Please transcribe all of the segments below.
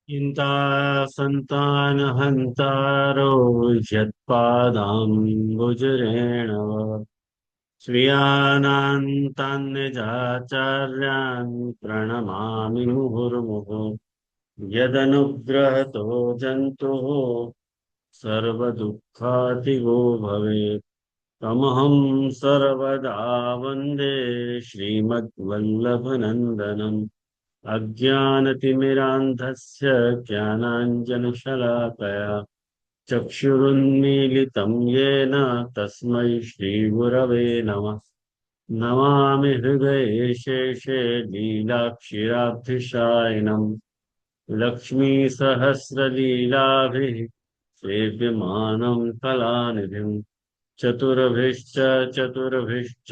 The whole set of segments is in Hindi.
चिन्ता सन्तानहन्तारो यत्पादाम्बुजरेण वा स्वीयानान्तान्निजाचार्यान् प्रणमामि मुहुर्मुहुः यदनुग्रहतो जन्तुः सर्वदुःखातिगो भवेत् तमहं सर्वदा वन्दे श्रीमद्वल्लभनन्दनम् अज्ञानतिमिरान्धस्य ज्ञानाञ्जनशलाकया चक्षुरुन्मीलितं येन तस्मै श्रीगुरवे नमः। नमामि हृदये शेषे लीलाक्षिराब्धिशायिनम् लक्ष्मीसहस्रलीलाभिः सेव्यमानं कलानिधिम् चतुर्भिश्च चतुर्भिश्च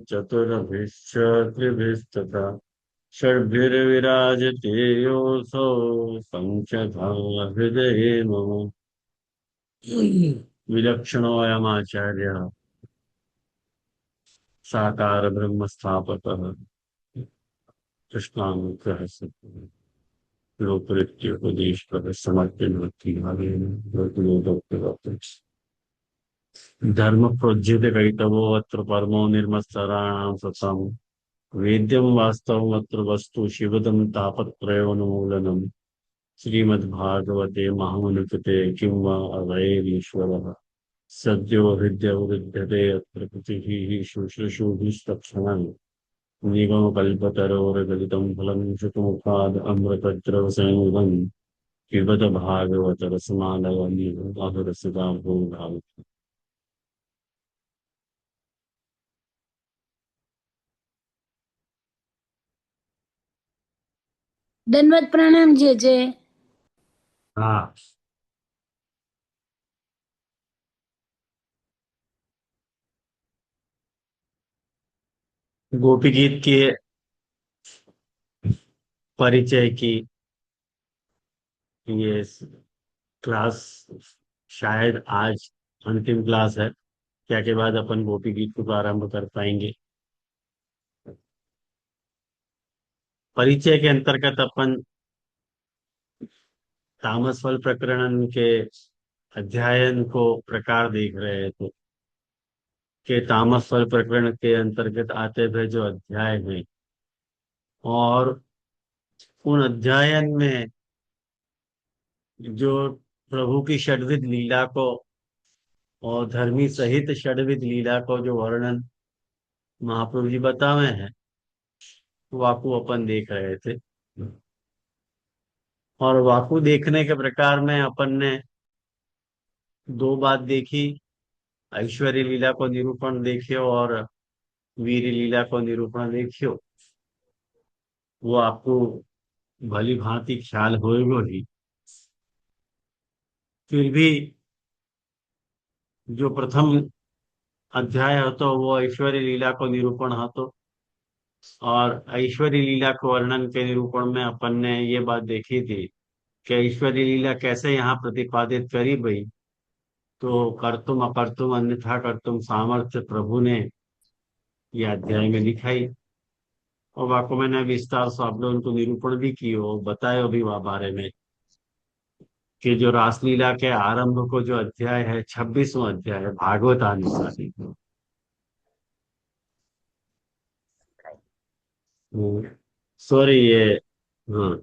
चतुर्भिश्च त्रिभिस्तथा षड्भिर्विराजते योऽसौ पञ्चधा हृदये मम विलक्षणोऽयमाचार्यः साकार ब्रह्म स्थापकः कृष्णानुग्रह लोकऋत्युपदेशकः समर्पित भक्ति भावेन धर्म प्रोज्झित कैतवो अत्र परमो निर्मत्सराणां सताम् वेद्यं वास्तवमत्र वस्तु शिवदं तापत्रयोन्मूलनम् श्रीमद्भागवते महामुनिकृते किं वा अवैरीश्वरः सद्यो हृद्यवरुध्यते अत्र कृतिः शुश्रूषुभिस्तक्षणम् निगमकल्पतरोर्गलितं फलं शुकमुखाद् अमृतद्रवसंयुगम् पिबत भागवत रसमालयम् अहरसदा भूभावति। दंडवत प्रणाम जे जे। हाँ। गोपी गीत के परिचय की ये क्लास शायद आज अंतिम क्लास है। क्या के बाद अपन गोपी गीत को प्रारंभ कर पाएंगे। परिचय के अंतर्गत अपन तामस फल प्रकरण के अध्ययन को प्रकार देख रहे थे कि तामस फल प्रकरण के अंतर्गत आते हुए जो अध्याय हैं और उन अध्ययन में जो प्रभु की षड्विध लीला को और धर्मी सहित षड्विध लीला को जो वर्णन महाप्रभु जी बतावे हैं वाकु अपन देख रहे थे। और वाकु देखने के प्रकार में अपन ने दो बात देखी। ऐश्वर्य लीला को निरूपण देखियो और वीर लीला को निरूपण देखियो। वो आपको भली भांति ख्याल होएगो ही। फिर भी जो प्रथम अध्याय હતો वो ऐश्वर्य लीला को निरूपण હતો। और ऐश्वर्य लीला को वर्णन के निरूपण में अपन ने ये बात देखी थी कि ऐश्वर्य लीला कैसे यहाँ प्रतिपादित करी गई। तो कर्तुम अकर्तुम अन्यथा कर्तुम सामर्थ्य प्रभु ने ये अध्याय में दिखाई। और वाको मैंने विस्तार से आप लोगों को निरूपण भी की हो बताए भी वह बारे में कि जो रासलीला के आरंभ को जो अध्याय है 26वां अध्याय है भागवत अनुसारी। सॉरी ये हाँ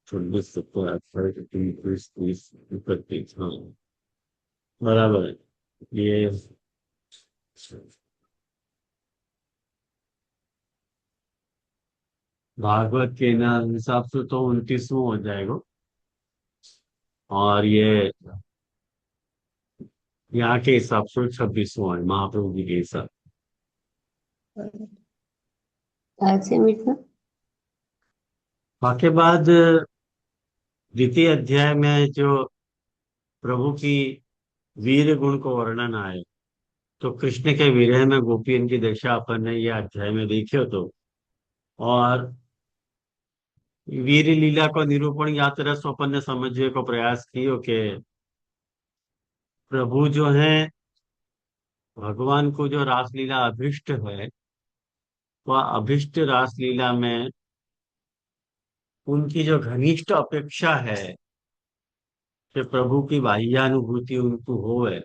26 27 28 29 30 31 हाँ बराबर है ये। भागवत के हिसाब से तो 29वां हो जाएगा। और ये यहाँ के हिसाब से 26वां है महाप्रभु जी के हिसाब। ऐसे मीठा। बाकी बाद द्वितीय अध्याय में जो प्रभु की वीर गुण को वर्णन आए तो कृष्ण के विरह में गोपियन की दशा अपन ने यह अध्याय में देखी हो। तो और वीर लीला को निरूपण या तरह से अपन ने समझने को प्रयास कियो कि प्रभु जो है भगवान को जो रासलीला अभिष्ट है वह अभिष्ट रासलीला में उनकी जो घनिष्ठ अपेक्षा है कि प्रभु की बाह्यानुभूति उनको होवे,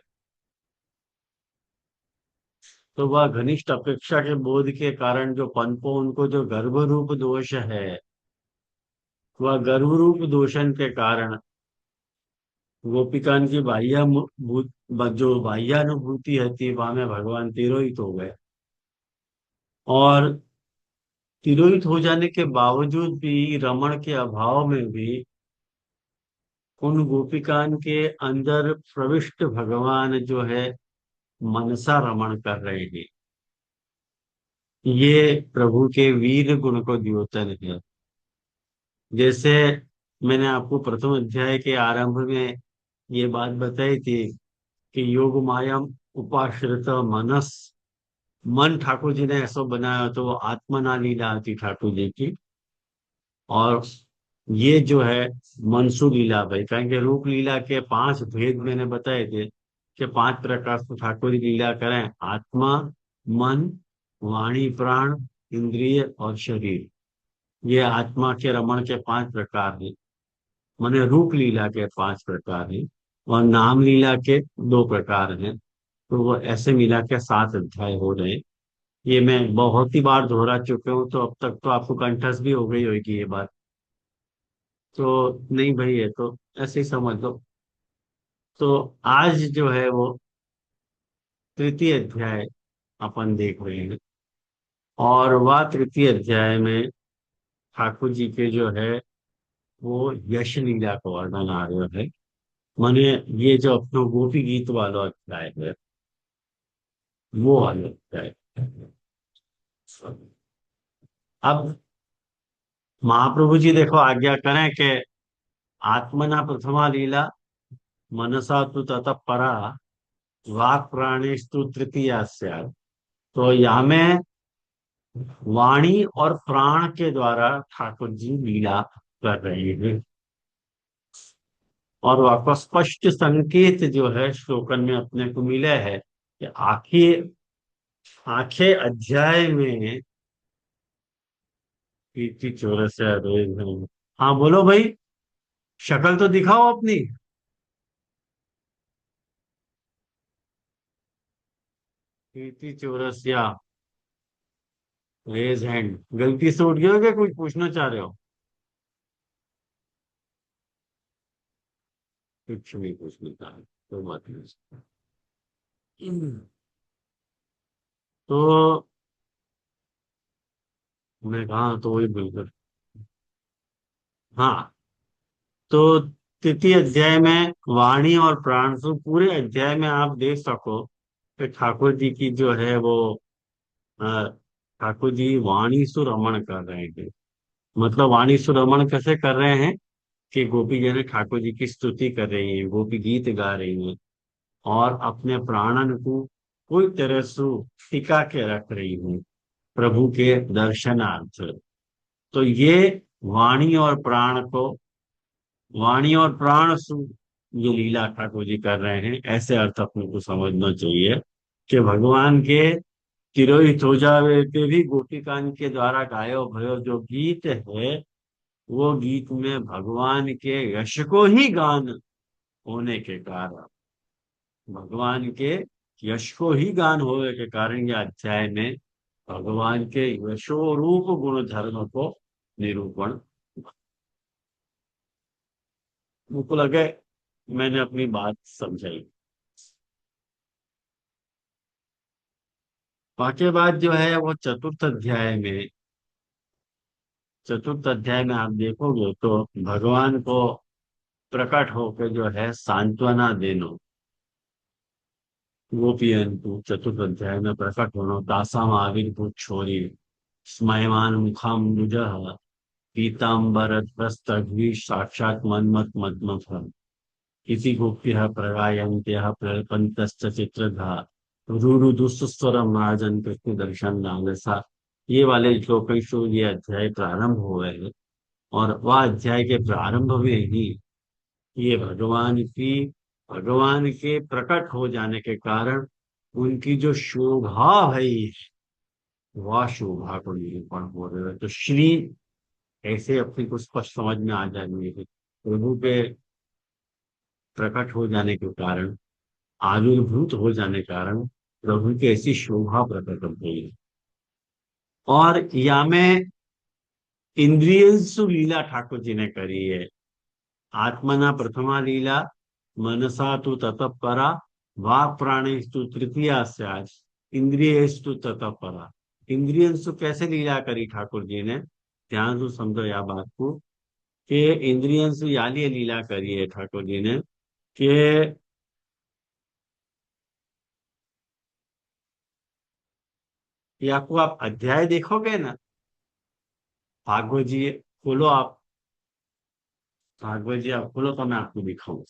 तो वह घनिष्ठ अपेक्षा के बोध के कारण जो पनपो उनको जो गर्भ रूप दोष है, वह गर्भ रूप दोषण के कारण गोपिकान की जो बाह्यानुभूति है थी, वहां में भगवान तिरोहित हो गए। और तिरोहित हो जाने के बावजूद भी, रमण के अभाव में भी, उन गोपिकान के अंदर प्रविष्ट भगवान जो है मनसा रमण कर रहे हैं। ये प्रभु के वीर गुण को द्योतन है। जैसे मैंने आपको प्रथम अध्याय के आरंभ में ये बात बताई थी कि योग मायम उपाश्रित मनस, मन ठाकुर जी ने ऐसा बनाया तो वो आत्मना लीला थी ठाकुर जी की। और ये जो है मनसु लीला भाई, कहेंगे कि रूप लीला के 5 भेद मैंने बताए थे कि 5 प्रकार से ठाकुर जी लीला करें: आत्मा, मन, वाणी, प्राण, इंद्रिय और शरीर। ये आत्मा के रमण के 5 प्रकार हैं। माने रूप लीला के 5 प्रकार हैं, और नाम लीला के 2 प्रकार हैं। तो वो ऐसे मिला के 7 अध्याय हो रहे हैं। ये मैं बहुत ही बार दोहरा चुका हूँ, तो अब तक तो आपको कंठस्थ भी हो गई होगी ये बात। तो नहीं भाई, है तो ऐसे ही समझ लो। तो आज जो है वो तृतीय अध्याय अपन देख रहे हैं। और वह तृतीय अध्याय में ठाकुर जी के जो है वो यश लीला का वर्णन आ रहा है। माने ये जो अपना गोपी गीत वाला अध्याय है, वो वाला अध्याय। अब महाप्रभु जी देखो आज्ञा करें कि आत्मना प्रथमा लीला, मनसा तु ततः परा, वाक् प्राणेस्तु तृतीया स्यात्। तो यहाँ में वाणी और प्राण के द्वारा ठाकुर जी लीला कर रहे हैं। और वह का स्पष्ट संकेत जो है श्लोकन में अपने को मिला है कि आखिर आखे अध्याय में कीर्ति चौरसिया रोज है। हाँ बोलो भाई, शक्ल तो दिखाओ अपनी। कीर्ति चौरसिया, रेज हैंड। गलती से उठ गए हो क्या, कुछ पूछना चाह रहे हो? कुछ नहीं पूछना चाह रहे, कोई बात नहीं। तो मैं कहा तो वही बिल्कुल। हाँ, तो तृतीय अध्याय में वाणी और प्राण से पूरे अध्याय में आप देख सको कि ठाकुर जी की जो है वो अ, ठाकुर जी वाणी सु रमण कर रहे हैं। मतलब वाणी सु रमण कैसे कर रहे हैं कि गोपी जन ठाकुर जी की स्तुति कर रही हैं, गोपी गीत गा रही हैं, और अपने प्राणन को पूरी तरह से टिका के रख रही हूँ प्रभु के दर्शनार्थ। तो ये वाणी और प्राण को, वाणी और प्राण से ये लीला ठाकुर जी कर रहे हैं, ऐसे अर्थ अपने को समझना चाहिए कि भगवान के तिरोहित हो जावे पे भी गोपिकान के द्वारा गायो भयो जो गीत है, वो गीत में भगवान के यश को ही गान होने के कारण, भगवान के यश को ही गान होने के कारण यह अध्याय में भगवान के यशोरूप गुण धर्म को निरूपण। मुझको लगे मैंने अपनी बात समझाई। बाकी बात जो है वो चतुर्थ अध्याय में, चतुर्थ अध्याय में आप देखोगे तो भगवान को प्रकट होकर जो है सांत्वना देनो, गोपियन को चतुर्थ अध्याय में प्रकट होना, तासाम आविर्भूत छोरी स्मयमान मुखम मुज पीताम्बर साक्षात मन्मथ मद्म, इति गोप्यः प्रगायन्त्यः प्रकल्पन्तश्च चित्रधा रुरुदुःस्वरम राजन कृष्ण दर्शन लालसा। ये वाले श्लोक से ये अध्याय प्रारंभ हुए हैं। और वह अध्याय के प्रारंभ में ही ये भगवान के प्रकट हो जाने के कारण उनकी जो शोभा है, वह शोभा को निरूपण हो रहे हैं। तो श्री ऐसे अपने को स्पष्ट समझ में आ जाएंगे कि प्रभु के प्रकट हो जाने के कारण, आविर्भूत हो जाने के कारण प्रभु की ऐसी शोभा प्रकट हो गई। और या में इंद्रियंसु लीला ठाकुर जी ने करी है। आत्मना प्रथमा लीला, मनसा तु ततः परा, वाक् प्राणेस्तु तृतीया स्यात्, इंद्रियस्तु ततः परा। इंद्रियंसु कैसे लीला करी ठाकुर जी ने, ध्यान से समझो या बात को, कि इंद्रियंसु याली लीला करी है ठाकुर जी ने, कि ये आपको, आप अध्याय देखोगे ना, भागवत जी खोलो आप, भागवत जी आप खोलो तो मैं आपको दिखाऊं।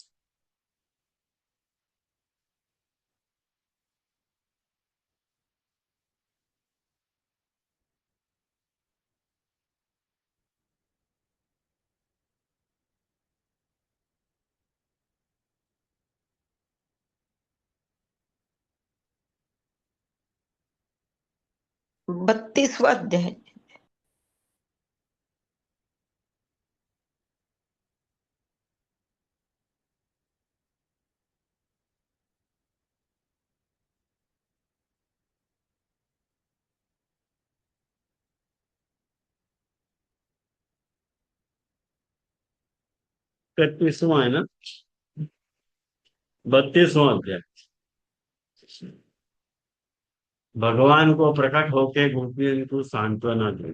32वां अध्याय। इकतीसवां है ना, 32वां अध्याय। भगवान को प्रकट होके गोपियों को सांत्वना दे,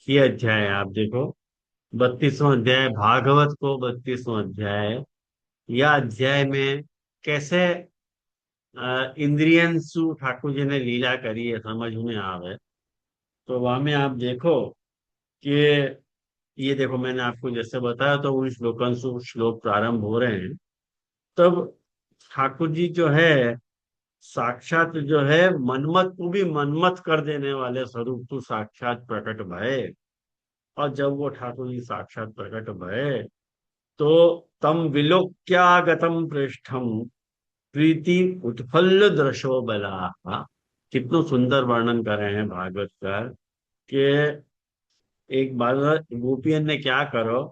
ये अध्याय है, आप देखो। 32वां अध्याय भागवत को, 32वां अध्याय। यह अध्याय में कैसे इंद्रियंसु ठाकुर जी ने लीला करी है समझ में आवे। तो वहां में आप देखो कि ये देखो, मैंने आपको जैसे बताया तो उन श्लोकन से श्लोक प्रारंभ हो रहे हैं। तब ठाकुर जी जो है, साक्षात जो है, मनमत को भी मनमत कर देने वाले स्वरूप तो साक्षात प्रकट भय। और जब वो ठाकुर जी साक्षात प्रकट भय, तो तम विलोक्यागतम पृष्ठम प्रीति उत्फल दृशो बला। कितना सुंदर वर्णन कर रहे हैं भागवतकार, कि एक बार गोपियन ने क्या करो,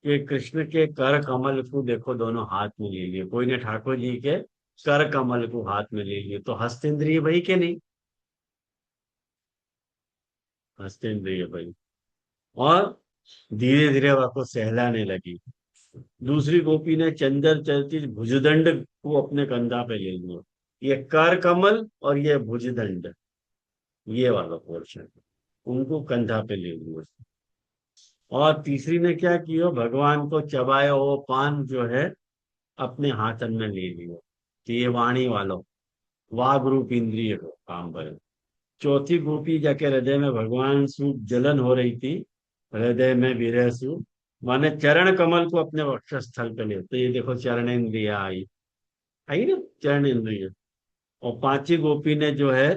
कि कृष्ण के कर कमल को देखो दोनों हाथ में ले लिए, कोई ने ठाकुर जी के कर कमल को हाथ में ले लिए, तो हस्तेंद्रिय भाई के नहीं, हस्तेंद्रिय भाई। और धीरे धीरे वह को सहलाने लगी। दूसरी गोपी ने चंदर चलती भुजदंड को अपने कंधा पे ले लिया, ये कर कमल और ये भुजदंड, ये वाला पोर्शन उनको कंधा पे ले लिया। और तीसरी ने क्या किया, भगवान को चबाया वो पान जो है अपने हाथन में ले लिया, तो ये वाणी वालों, वाग रूप इंद्रिय को काम करे। चौथी गोपी जाके हृदय में भगवान सु जलन हो रही थी, हृदय में विरह सु, माने चरण कमल को अपने वक्षस्थल पे ले, तो ये देखो चरण इंद्रिया आई, आई ना, चरण इंद्रिय। और पांचवी गोपी ने जो है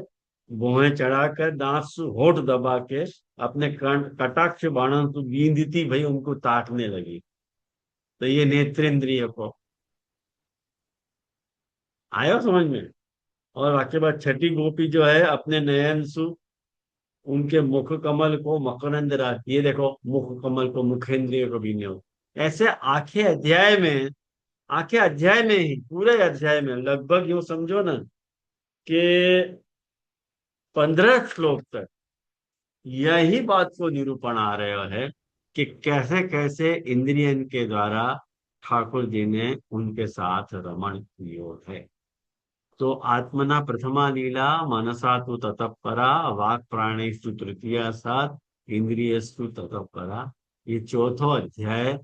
भुहें चढ़ाकर दांत से होठ दबा के अपने कटाक्ष बाणों से बींधती भाई उनको ताकने लगी, तो ये नेत्रेंद्रिय को आयो समझ में। और उसके बाद छठी गोपी जो है अपने नयन सु उनके मुख कमल को मकरंद राख, ये देखो मुख कमल को मुखेंद्रिय को भी नहीं। ऐसे आखे अध्याय में, आखे अध्याय में ही, पूरे अध्याय में लगभग यूं समझो ना कि 15 श्लोक तक यही बात को निरूपण आ रहा है, कि कैसे कैसे इंद्रियन के द्वारा ठाकुर जी ने उनके साथ रमण कियो है। तो आत्मना प्रथमा लीला, मनसा तु ततः परा, वाक् प्राणेस्तु तृतीया सात, इंद्रियस्तु ततः परा। ये चौथो अध्याय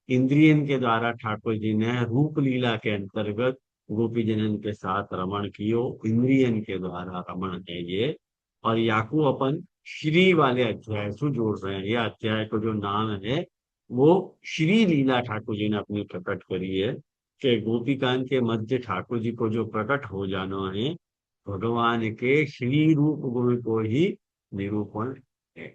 इंद्रियन के द्वारा ठाकुर जी ने रूप लीला के अंतर्गत गोपी जनन के साथ रमण कियो, इंद्रियन के द्वारा रमण है ये। और याकू अपन श्री वाले अध्याय से जोड़ रहे हैं। यह अध्याय को जो नाम है वो श्री लीला ठाकुर जी ने अपनी प्रकट करी है, कि गोपीकांत के मध्य ठाकुर जी को जो प्रकट हो जाना है, भगवान के श्री रूप गुण को ही निरूपण है।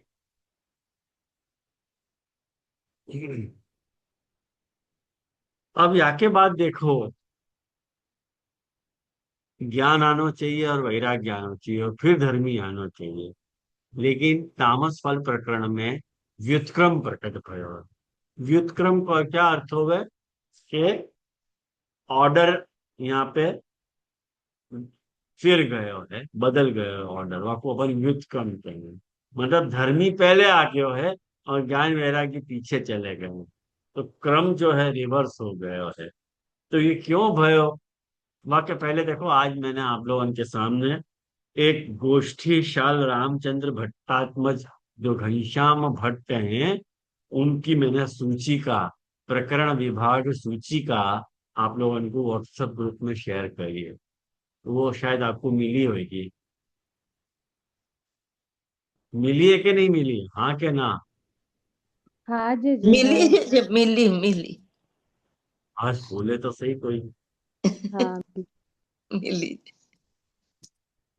अब याके बाद देखो, ज्ञान आना चाहिए और वैराग्य आना चाहिए और फिर धर्मी आना चाहिए। लेकिन तामस फल प्रकरण में व्युत्क्रम प्रकट भयो। व्युत्क्रम का क्या अर्थ हो गए कि ऑर्डर यहाँ पे फिर गए है, बदल गए ऑर्डर, आपको अपन व्युत्क्रम कहेंगे। मतलब धर्मी पहले आ गयो है और ज्ञान वैराग्य पीछे चले गए हैं। तो क्रम जो है रिवर्स हो गया है। तो ये क्यों भयो? वाक्य पहले देखो, आज मैंने आप लोगों के सामने एक गोष्ठी शाल रामचंद्र भट्टात्मज जो घनश्याम भट्ट हैं, उनकी मैंने सूची का, प्रकरण विभाग सूची का आप लोगों को व्हाट्सएप ग्रुप में शेयर करी है। वो शायद आपको मिली होगी। मिली है कि नहीं मिली, हाँ के ना? हाँ जी जी मिली हाँ। है, जब मिली मिली। आज बोले तो सही कोई। हाँ मिली।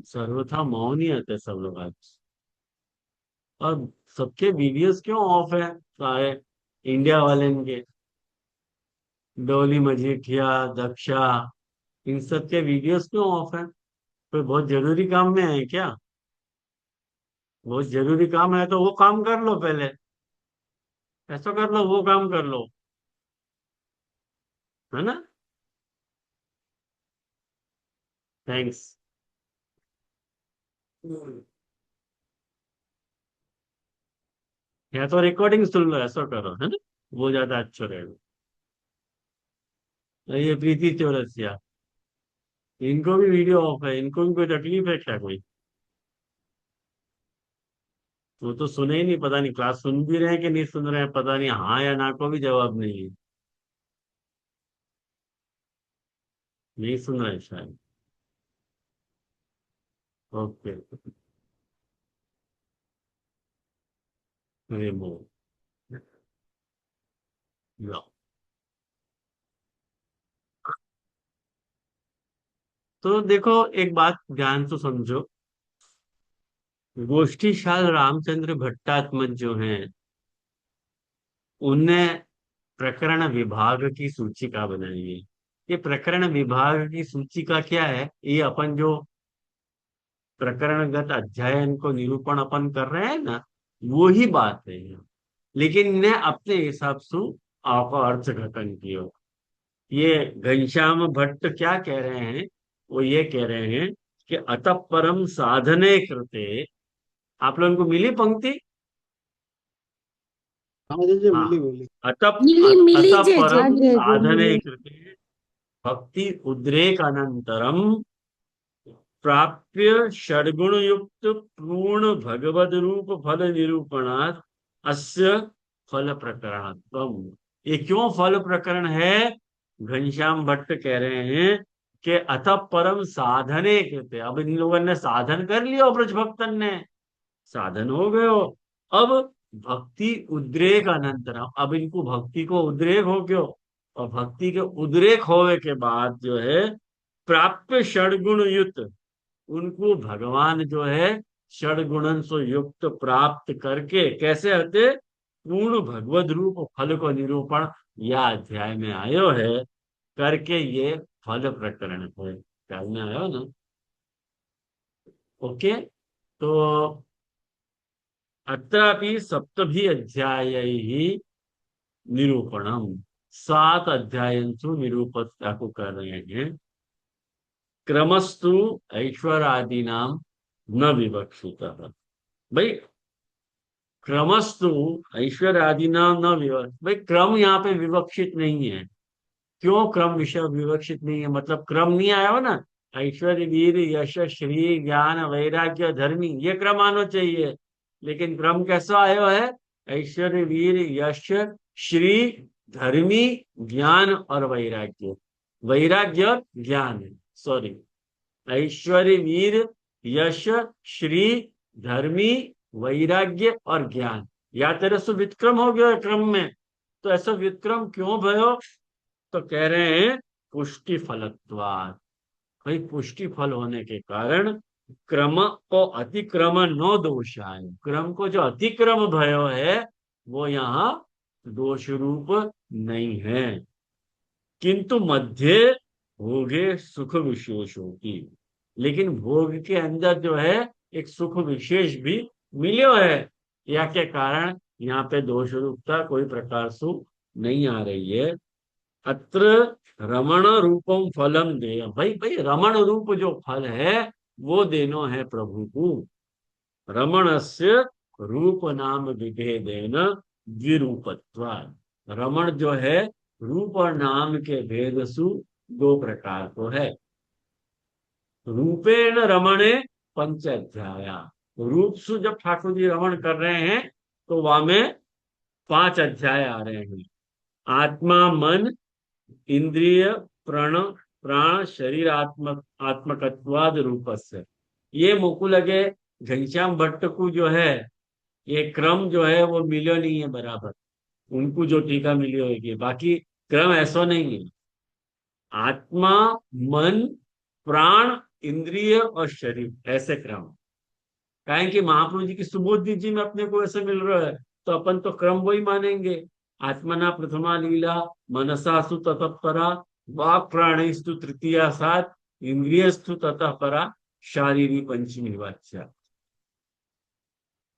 सर्वथा मौन ही होते सब लोग आज। और सबके वीडियोस क्यों ऑफ है सारे इंडिया वाले के? डोली मजीठिया, दक्षा, इन सब के वीडियोस क्यों ऑफ है? कोई बहुत जरूरी काम में है क्या? बहुत जरूरी काम है तो वो काम कर लो पहले। ऐसा कर लो, वो काम कर लो, है ना? थैंक्स। या तो रिकॉर्डिंग सुन लो, ऐसा करो, है ना? वो ज्यादा अच्छा रहेगा। ये प्रीति चौरसिया, इनको भी वीडियो ऑफ है, इनको भी कोई तकलीफ है क्या कोई? वो तो सुने ही नहीं, पता नहीं क्लास सुन भी रहे हैं कि नहीं सुन रहे हैं, पता नहीं, हाँ या ना को भी जवाब नहीं है। नहीं सुन रहे हैं शायद। ओके। रिमूव। तो देखो, एक बात ध्यान से समझो। गोष्ठीशाल रामचंद्र भट्टात्मज जो हैं, उनने प्रकरण विभाग की सूचिका बनाई है। ये प्रकरण विभाग की सूचिका क्या है? ये अपन जो प्रकरणगत अध्ययन को निरूपण अपन कर रहे हैं ना, वो ही बात है ये। लेकिन इन्हें अपने हिसाब से आपका अर्थ घटन किया। ये घनश्याम भट्ट क्या कह रहे हैं? वो ये कह रहे हैं कि अतः परम साधने कृते। आप लोगों को मिली पंक्ति? हाँ जी जी, हाँ। मिली मिली। अतः मिली मिली अतः जे जे। हाँ परम जी जी साधने मिली। कृते भक्ति उद्रेक अनंतरम प्राप्य षडगुण युक्त पूर्ण भगवद रूप फल निरूपणात् अस्य फल प्रकरणत्वम। ये क्यों फल प्रकरण है? घनश्याम भट्ट कह रहे हैं कि अतः परम साधने कृते, अब इन लोगों ने साधन कर लिया, ब्रज भक्तन ने साधन हो गए हो। अब भक्ति उद्रेक अनंतरम, अब इनको भक्ति को उद्रेक हो गयो, और भक्ति के उद्रेक होवे के बाद जो है प्राप्य षडगुण युक्त, उनको भगवान जो है षडगुणन से युक्त प्राप्त करके कैसे हते पूर्ण भगवद रूप फल को निरूपण या अध्याय में आयो है, करके ये फल प्रकरण है। ख्याल में आयो ना? ओके। तो अत्रापि सप्तभी अध्याय ही निरूपणम, 7 अध्यायों निरूपता को कर रहे हैं। क्रमस्तु ऐश्वर्यादि नाम न विवक्षित। भाई, क्रमस्तु ऐश्वर्यादि नाम न विवक्षित, भाई क्रम यहाँ पे विवक्षित नहीं है। क्यों क्रम विषय विवक्षित नहीं है? मतलब क्रम नहीं आया हो ना, ऐश्वर्य वीर यश श्री ज्ञान वैराग्य धर्मी, ये क्रम आना चाहिए। लेकिन क्रम कैसा आयो है? ऐश्वर्य वीर यश श्री धर्मी ज्ञान और वैराग्य। वैराग्य और ज्ञान है, सॉरी। ऐश्वर्य वीर यश श्री धर्मी वैराग्य और ज्ञान, या तेरे से विक्रम हो गया क्रम में। तो ऐसा विक्रम क्यों भयो? तो कह रहे हैं पुष्टि फलत्वात्। भाई पुष्टि फल होने के कारण क्रम को अतिक्रम नो दोषाय, क्रम को जो अतिक्रम भयो है वो यहाँ दोष रूप नहीं है। किंतु मध्य भोगे सुख विशेषों की, लेकिन भोग के अंदर जो है एक सुख विशेष भी मिलो है। या के कारण यहाँ पे दोष रूपता कोई प्रकार से नहीं आ रही है। अत्र रमण रूपम फलम दे, भाई भाई रमण रूप जो फल है वो देनो है प्रभु को। रमणस्य रूप नाम विभेदेन द्विरूपत्वात्, रमण जो है रूप और नाम के भेद सु दो प्रकार को है। रूपेण रमणे पंच अध्याया, रूप सु जब ठाकुर जी रमण कर रहे हैं तो वहां में 5 अध्याय आ रहे हैं। आत्मा मन इंद्रिय प्रण प्राण शरीर आत्मकत्वाद रूपस्य, ये मोकू लगे घनश्याम भट्ट को जो है ये क्रम जो है वो मिलो नहीं है बराबर, उनको जो टीका मिली होगी, बाकी क्रम ऐसा नहीं है। आत्मा मन प्राण इंद्रिय और शरीर ऐसे क्रम, कहें कि महाप्रभु जी की सुबोधि जी में अपने को ऐसे मिल रहा है तो अपन तो क्रम वही मानेंगे। आत्मना प्रथमा लीला, मनसास्तु ततः परा, वाक् प्राणस्तु तृतीया सात, इंद्रियस्तु ततः परा, शारीरी पंचमी वाच्या।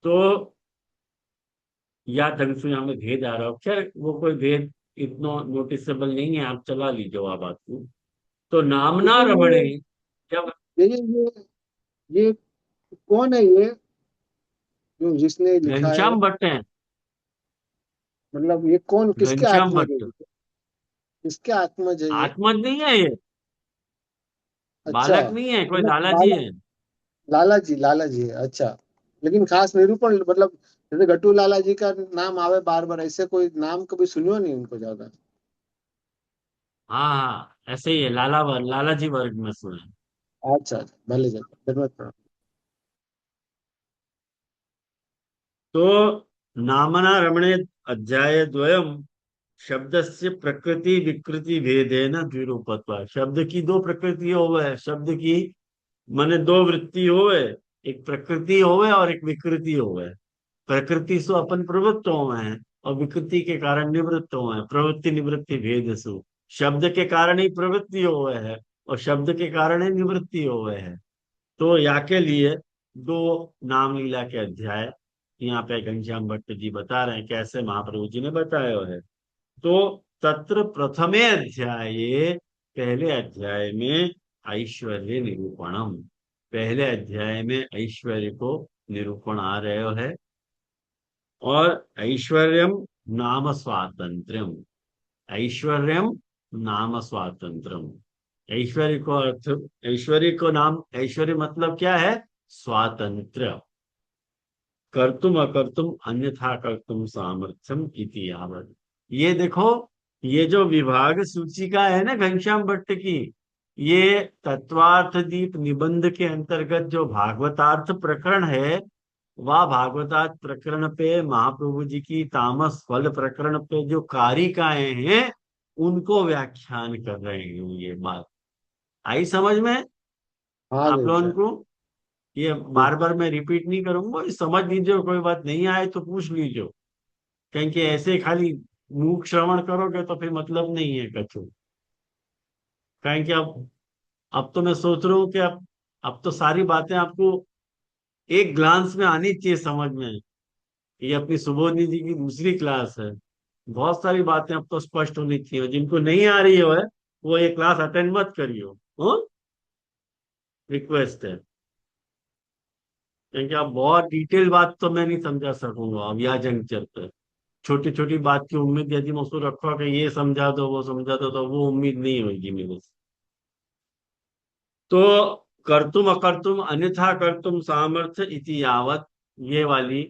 तो या ढंग से यहाँ में भेद आ रहा हो, खैर वो कोई भेद इतना नोटिसेबल नहीं है, आप चला लीजिए आप बात को। तो नामना लेकिन रमणे जब ये कौन है ये जो जिसने लिखा है? घनश्याम भट्ट हैं, मतलब ये कौन, किसके घनश्याम आत्मज है? भट्ट किसके आत्मज है ये? आत्मज नहीं है ये, अच्छा, बालक नहीं है, कोई मतलब लाला जी लाला, है। लाला जी है, अच्छा। लेकिन खास निरूपण, मतलब जैसे गट्टू लाला जी का नाम आवे बार बार, ऐसे कोई नाम कभी सुनियो नहीं उनको ज्यादा। हाँ हाँ ऐसे ही है, लाला जी वर्ग में सुने। अच्छा, भले जाता फिर मत पढ़ो। तो नामना रमणे अध्याय द्वयम शब्दस्य प्रकृति विकृति भेदेन द्विरूपत्वा, शब्द की दो प्रकृति होवे, शब्द की माने दो वृत्ति होवे, एक प्रकृति होवे और एक विकृति होवे। प्रकृति सु अपन प्रवृत्त हुए हैं और विकृति के कारण निवृत्त हुए हैं, प्रवृत्ति निवृत्ति भेद सु। शब्द के कारण ही प्रवृत्ति हुए है और शब्द के कारण ही निवृत्ति हुए है। तो या के लिए दो नाम लीला के अध्याय यहाँ पे घनश्याम भट्ट जी बता रहे हैं कैसे महाप्रभु जी ने बताया है। तो तत्र प्रथमे अध्याये, पहले अध्याय में ऐश्वर्य निरूपणम, पहले अध्याय में ऐश्वर्य को निरूपण आ रहे है। और ऐश्वर्यम नाम स्वातंत्र्यम, ऐश्वर्यम नाम स्वातंत्र्यम, ऐश्वर्य को अर्थ, ऐश्वर्य को नाम, ऐश्वर्य मतलब क्या है? स्वातंत्र्य, कर्तुम अकर्तुम अन्यथा कर्तुम सामर्थ्यम इति यावत्। ये देखो, ये जो विभाग सूचिका है ना घनश्याम भट्ट की, ये तत्वार्थ दीप निबंध के अंतर्गत जो भागवतार्थ प्रकरण है, वह भागवतार्थ प्रकरण पे महाप्रभु जी की तामस फल प्रकरण पे जो कारिकाएं हैं उनको व्याख्यान कर रहे हैं। ये बात आई समझ में हाँ आप लोगों देवता। को? ये बार बार मैं रिपीट नहीं करूंगा, ये समझ लीजिए, कोई बात नहीं आए तो पूछ लीजिए, क्योंकि ऐसे खाली मूक श्रवण करोगे तो फिर मतलब नहीं है कछु। कहें कि अब तो मैं सोच रहा हूँ कि अब तो सारी बातें आपको एक ग्लांस में आनी चाहिए समझ में। ये अपनी सुबोधनी जी की दूसरी क्लास है, बहुत सारी बातें अब तो स्पष्ट होनी चाहिए। जिनको नहीं आ रही हो है वो ये क्लास अटेंड मत करियो, रिक्वेस्ट है, क्योंकि अब बहुत डिटेल बात तो मैं नहीं समझा सकूंगा अब यहाँ जंक्चर पे। छोटी छोटी बात की उम्मीद यदि मुझको रखो कि ये समझा दो वो समझा दो, तो वो उम्मीद नहीं होगी मेरे से। तो कर्तुम अकर्तुम अन्यथा कर्तुम सामर्थ्य इति यावत, ये वाली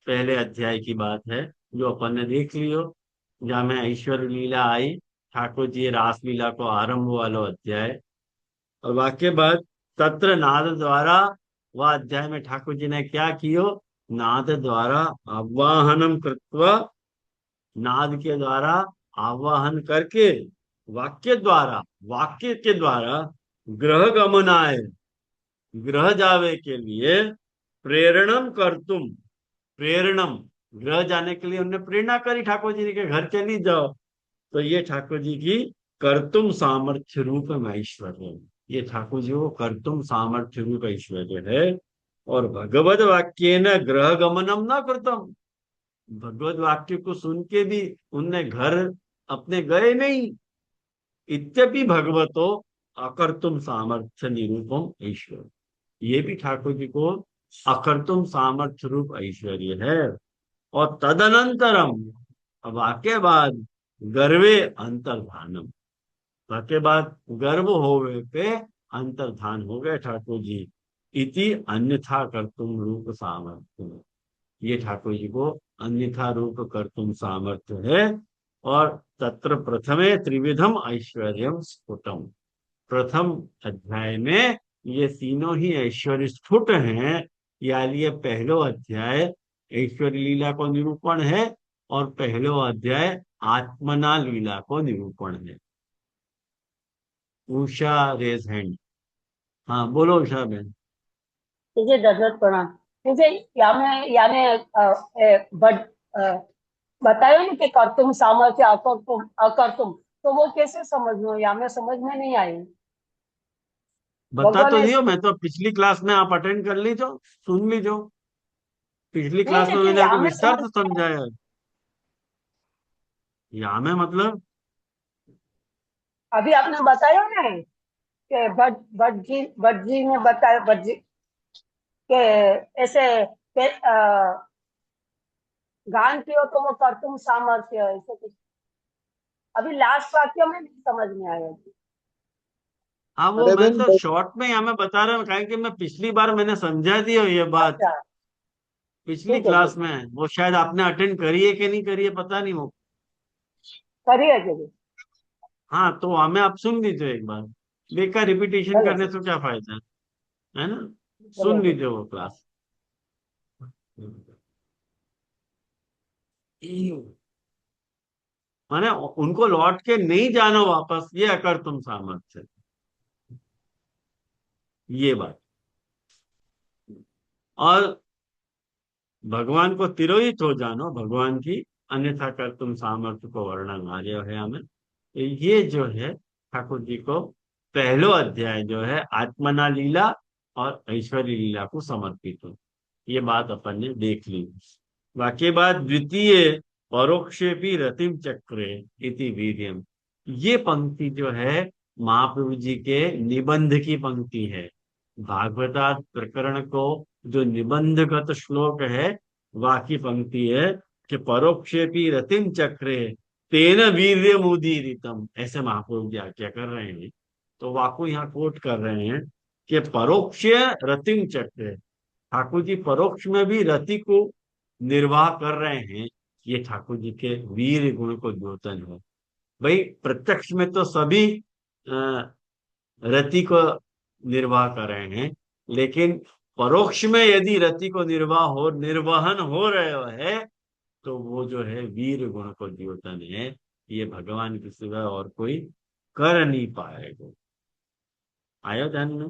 पहले अध्याय की बात है जो अपन ने देख लियो, जहाँ में ऐश्वर्य लीला आई, ठाकुर जी रास लीला को आरंभ वाला अध्याय। और वाक्य बाद तत्र नाद द्वारा, वह अध्याय में ठाकुर जी ने क्या कियो? नाद द्वारा आवाहनम कृत्वा, नाद के द्वारा आवाहन करके, वाक्य द्वारा, वाक्य के द्वारा ग्रह गमनाय, ग्रह जावे के लिए, प्रेरणम कर्तुम, प्रेरणम, ग्रह जाने के लिए उन्हें प्रेरणा करी ठाकुर जी के घर चली जाओ। तो ये ठाकुर जी की कर्तुम सामर्थ्य रूप में ऐश्वर्य, ये ठाकुर जी को कर्तुम सामर्थ्य रूप ऐश्वर्य है। और भगवत वाक्य न ग्रह गमनम न कृतम, भगवत वाक्य को सुन के भी उनने घर अपने गए नहीं। इत्यपि भगवतो अकर्तुम सामर्थ्य निरूपम ऐश्वर्य, ये भी ठाकुर जी को अकर्तुम सामर्थ्य रूप ऐश्वर्य है। और तदनंतरम, अब आके बाद गर्वे अंतर्धानम, के बाद गर्व होवे पे अंतर्धान हो गए ठाकुर जी। इति अन्यथा कर्तुम रूप सामर्थ्य, ये ठाकुर जी को अन्यथा रूप कर्तुम सामर्थ्य है। और तत्र प्रथमे त्रिविधम ऐश्वर्यम स्फुटम, प्रथम अध्याय में ये तीनों ही ऐश्वर्य स्फुट हैं। ये पहलो अध्याय ऐश्वर्य लीला को निरूपण है और पहलो अध्याय आत्मना लीला को निरूपण है। Usha raise hand. हाँ बोलो उषा बहन। तुझे दशरथ प्रणाम। तुझे बताया ना कि कर्तुम सामर्थ्य अकर्तुम अकर्तुम, तो वो कैसे समझ लो, या में समझ में नहीं आई। बता तो भगवान दियो, मैं तो पिछली क्लास में आप अटेंड कर लीजो, सुन लीजो। पिछली नहीं, क्लास में लेकिन मैंने या आपको में विस्तार समझ से समझाया है। यहाँ में मतलब अभी आपने बताया ना कि भट्ट जी ने बताया, भट्ट जी के ऐसे गान किया तो वो कर्तुम सामर्थ्य है, ऐसे कुछ। अभी लास्ट वाक्य में नहीं समझ में आया। हाँ, वो अरे मैं बहन तो शॉर्ट में यहाँ में बता रहा हूँ, कारण कि मैं पिछली बार मैंने समझा दी हो ये बात अच्छा, पिछली ठीक है, क्लास ठीक में। वो शायद आपने अटेंड करी है कि नहीं करी है पता नहीं वो। करिए जी। हाँ, तो हमें आप सुन लीजिए एक बार, बेकार रिपीटेशन चलो करने जी, से क्या फायदा है ना। चलो सुन जी। लीजिए वो क्लास। माने उनको लौट के नहीं जाना वापस, ये अकर तुम सामर्थ्य, ये बात। और भगवान को तिरोहित हो जानो भगवान की, अन्यथा कर तुम सामर्थ्य को वर्णन आर्य है हमें। तो ये जो है ठाकुर जी को पहलो अध्याय जो है आत्मना लीला और ऐश्वर्य लीला को समर्पित हो, ये बात अपन ने देख ली। बाकी बात द्वितीय परोक्षे भी रतिम चक्रे इति वीर्यम, ये पंक्ति जो है महाप्रभु जी के निबंध की पंक्ति है। भागवतात प्रकरण को जो निबंधगत श्लोक है वह की पंक्ति है कि परोक्षे भी रतिम चक्रे तेन वीर्य मुदीरितम, ऐसे महाप्रभु जी आज्ञा कर रहे हैं। तो वाकु यहाँ कोट कर रहे हैं कि परोक्ष रतिम चक्र, ठाकुर जी परोक्ष में भी रति को निर्वाह कर रहे हैं। ये ठाकुर जी के वीर गुण को द्योतन है। भाई प्रत्यक्ष में तो सभी रति को निर्वाह कर रहे हैं, लेकिन परोक्ष में यदि रति को निर्वहन हो रहा है तो वो जो है वीर गुण को द्योतन है। ये भगवान के सिवा और कोई कर नहीं पाएगा। आयो ध्यान में।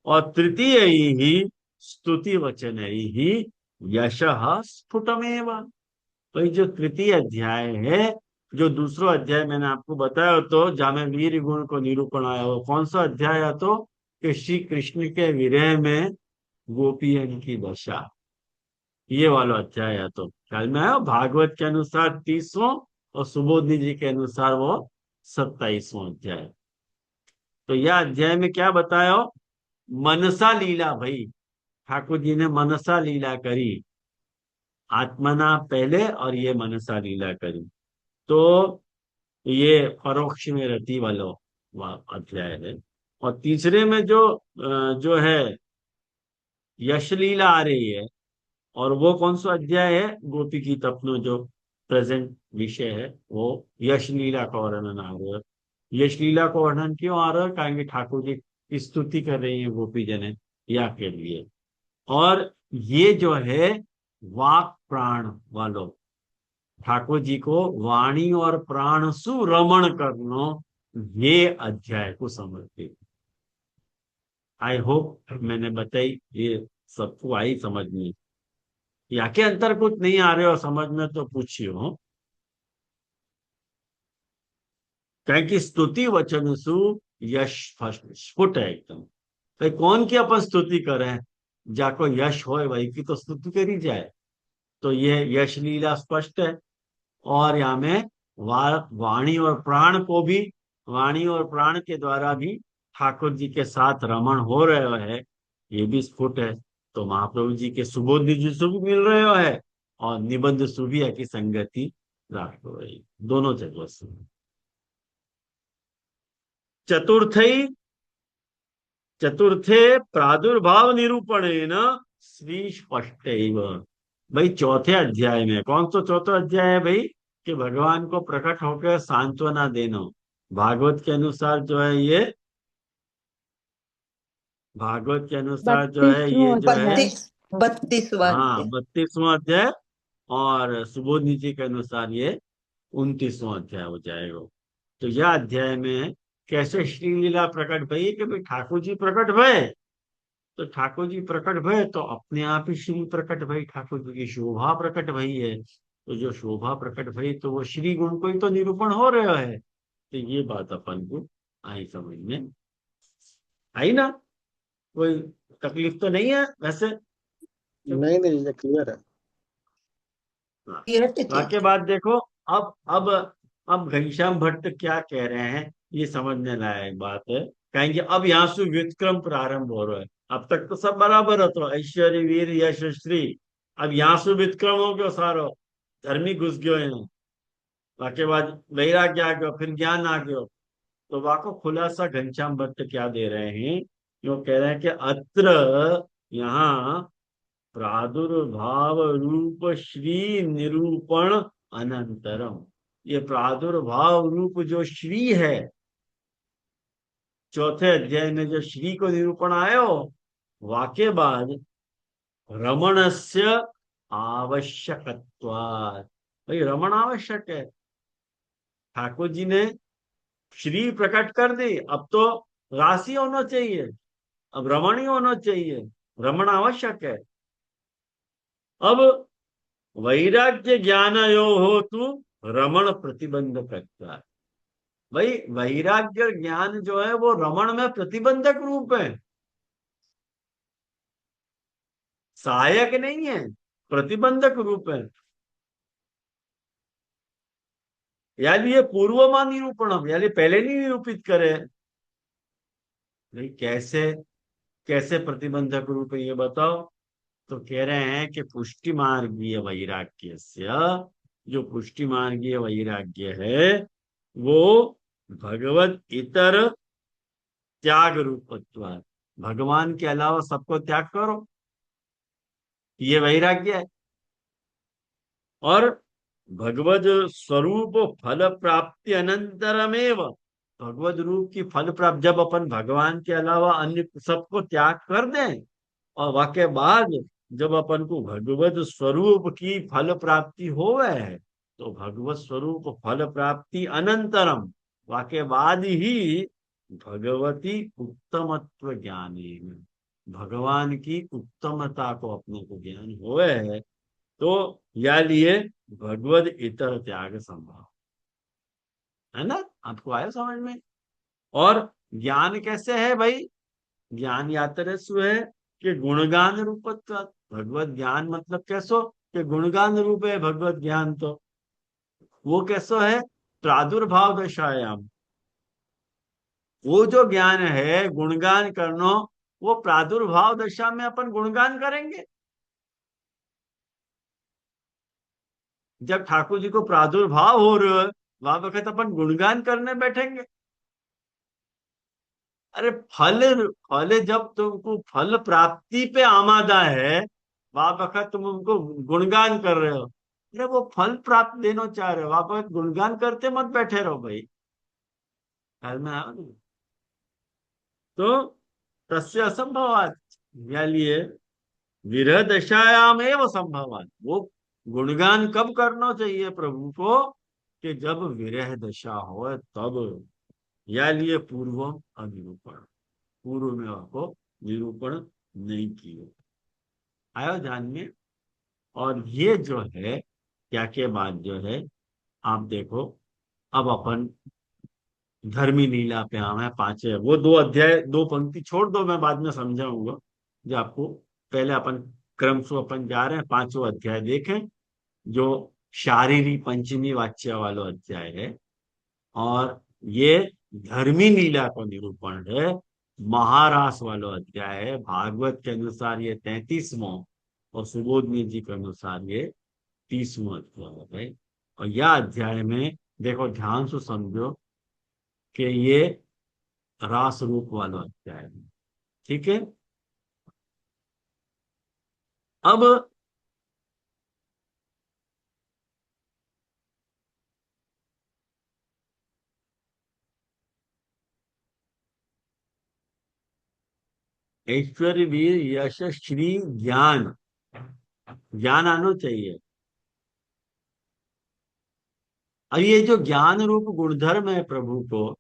और तृतीय ही स्तुति वचन ही यश स्फुटमेव, भाई जो तृतीय अध्याय है, जो दूसरा अध्याय मैंने आपको बताया तो जहाँ में वीर गुण को निरूपण आया, वो कौन सा अध्याय है? तो कि श्री कृष्ण के विरह में गोपियन की दशा, ये वाला अध्याय है। तो ख्याल में आया, भागवत के अनुसार 30वां और सुबोधनी जी के अनुसार वो 27वां अध्याय। तो यह अध्याय में क्या बताया हो? मनसा लीला, भाई ठाकुर जी ने मनसा लीला करी, आत्मना पहले और ये मनसा लीला करी। तो ये परोक्ष में रति वाला अध्याय है। और तीसरे में जो है यश लीला आ रही है, और वो कौन सा अध्याय है? गोपी की तपनो, जो प्रेजेंट विषय है, वो यश लीला का वर्णन आ रहा है। यश लीला का वर्णन क्यों आ रहा है? कारण कि ठाकुर जी की स्तुति कर रही है गोपी जने या के लिए। और ये जो है वाक प्राण वालों, ठाकुर जी को वाणी और प्राण सु रमण करनो, ये अध्याय को समर्पित। आई होप मैंने बताई ये सबको आई समझ में। या के अंतर कुछ नहीं आ रहे हो समझ में तो पूछियो। कहें कि स्तुति वचन सु यश स्फुट है एकदम। भाई कौन की अपन स्तुति करें? जाको यश होए वही की तो स्तुति करी जाए। तो ये यश लीला स्पष्ट है। और यहाँ में वाणी और प्राण को भी, वाणी और प्राण के द्वारा भी ठाकुर जी के साथ रमण हो रहे है, ये भी स्फुट है। तो महाप्रभु जी के सुबोध निजी सुख मिल रहे है और निबंध सुभिया की संगति प्राप्त हो रही, दोनों जगह से। चतुर्थई चतुर्थे प्रादुर्भाव निरूपणेन श्री स्पष्ट। भाई चौथे अध्याय में, कौन सा चौथा अध्याय है भाई, कि भगवान को प्रकट होकर सांत्वना देना। भागवत के अनुसार जो है ये, भागवत के अनुसार जो है ये 32वां जो है, अध्याय। 32वां हाँ अध्याय। 32वां अध्याय। और सुबोध जी के अनुसार ये 29वां अध्याय हो जाएगा। तो यह अध्याय में कैसे श्रीलीला प्रकट भई, कि भाई ठाकुर जी प्रकट भय, तो ठाकुर जी प्रकट भय तो अपने आप ही श्री प्रकट भई, ठाकुर जी की शोभा प्रकट भई है। तो जो शोभा प्रकट भई तो वो श्री गुण को ही तो निरूपण हो रहा है। तो ये बात अपन को आई समझ में, आई ना? कोई तकलीफ तो नहीं है वैसे? नहीं नहीं, ये क्लियर है। वाक्य बात देखो। अब घनश्याम भट्ट क्या कह रहे हैं, ये समझने लायक बात है। कहेंगे अब यहाँ से व्युत्क्रम प्रारंभ हो रहा है। अब तक तो सब बराबर है, तो ऐश्वर्य वीर यश श्री। अब यहाँ से व्युत्क्रम हो गयो सारो, धर्मी घुस गयो है। वाक्य बाद वैराग्य आ गयो, फिर ज्ञान आ गयो। तो वाको खुलासा घनश्याम भट्ट क्या दे रहे हैं, वो कह रहे हैं कि अत्र यहाँ प्रादुर्भाव रूप श्री निरूपण अनंतरम। ये प्रादुर्भाव रूप जो श्री है, चौथे अध्याय में जो श्री को निरूपण आयो, वाके बाद रमणस्य आवश्यकत्वात्। भाई रमण आवश्यक है। ठाकुर जी ने श्री प्रकट कर दी, अब तो राशि होना चाहिए, अब रमण ही होना चाहिए, रमण आवश्यक है। अब वैराग्य ज्ञान यो हो तू रमण प्रतिबंध करता है। भाई वैराग्य ज्ञान जो है वो रमण में प्रतिबंधक रूप है, सहायक नहीं है, प्रतिबंधक रूप है। यानी ये पूर्वमा निरूपण, यानी पहले नहीं निरूपित करे। भाई कैसे, कैसे प्रतिबंधक रूप है ये बताओ? तो कह रहे हैं कि पुष्टि मार्गीय वैराग्य से, जो पुष्टि मार्गीय वैराग्य है वो भगवत इतर त्याग रूपत्व, भगवान के अलावा सबको त्याग करो, ये वैराग्य है। और भगवत स्वरूप फल प्राप्ति अनंतरमेव, भगवत रूप की फल प्राप्त, जब अपन भगवान के अलावा अन्य सबको त्याग कर दें, और वाके बाद जब अपन को भगवत स्वरूप की फल प्राप्ति होवे है, तो भगवत स्वरूप फल प्राप्ति अनंतरम, वाके बाद ही भगवती उत्तमत्व ज्ञान, भगवान की उत्तमता को अपने को ज्ञान होवे है, तो या लिए भगवत इतर त्याग संभव है ना? आपको आया समझ में? और ज्ञान कैसे है भाई? ज्ञान यातरस्व है कि गुणगान रूपत्व। भगवत ज्ञान मतलब कैसो, कि गुणगान रूप है भगवत ज्ञान। तो वो कैसो है? प्रादुर्भाव दशायाम, वो जो ज्ञान है गुणगान करनो, वो प्रादुर्भाव दशा में अपन गुणगान करेंगे। जब ठाकुर जी को प्रादुर्भाव हो रहे हो, वहां वक्त अपन गुणगान करने बैठेंगे। अरे फल, फल जब तुमको फल प्राप्ति पे आमादा है, वहां वक्त तुम उनको गुणगान कर रहे हो। अरे वो फल प्राप्त देना चाह रहे हो, वहां वक्त गुणगान करते मत बैठे रहो भाई। ख्याल में आओ ना? तो तस्य असंभवात, या लिए विरह दशायाम एवं संभवात। वो गुणगान कब करना चाहिए प्रभु को? कि जब विरह दशा हो तब। या लिए पूर्व अनिरूपण, पूर्व में आपको निरूपण नहीं किए, आयो ध्यान में। और ये जो है क्या के बाद जो है, आप देखो, अब अपन धर्मी लीला पे आना है, पांचवे, वो दो अध्याय, दो पंक्ति छोड़ दो, मैं बाद में समझाऊंगा। जो आपको पहले अपन क्रम से अपन जा रहे हैं, 5वां अध्याय देखें, जो शारीरिक पंचमी वाच्य वाला अध्याय है। और ये धर्मी लीला का निरूपण है, महारास वाला अध्याय है। भागवत के अनुसार ये 33वां और सुबोधनी जी के अनुसार ये 30वां अध्याय है। और यह अध्याय में देखो, ध्यान से समझो कि ये रास रूप वाला अध्याय है। ठीक है। अब ऐश्वर्य वीर यश श्री ज्ञान, ज्ञान आना चाहिए। और ये जो ज्ञान रूप गुणधर्म है प्रभु को,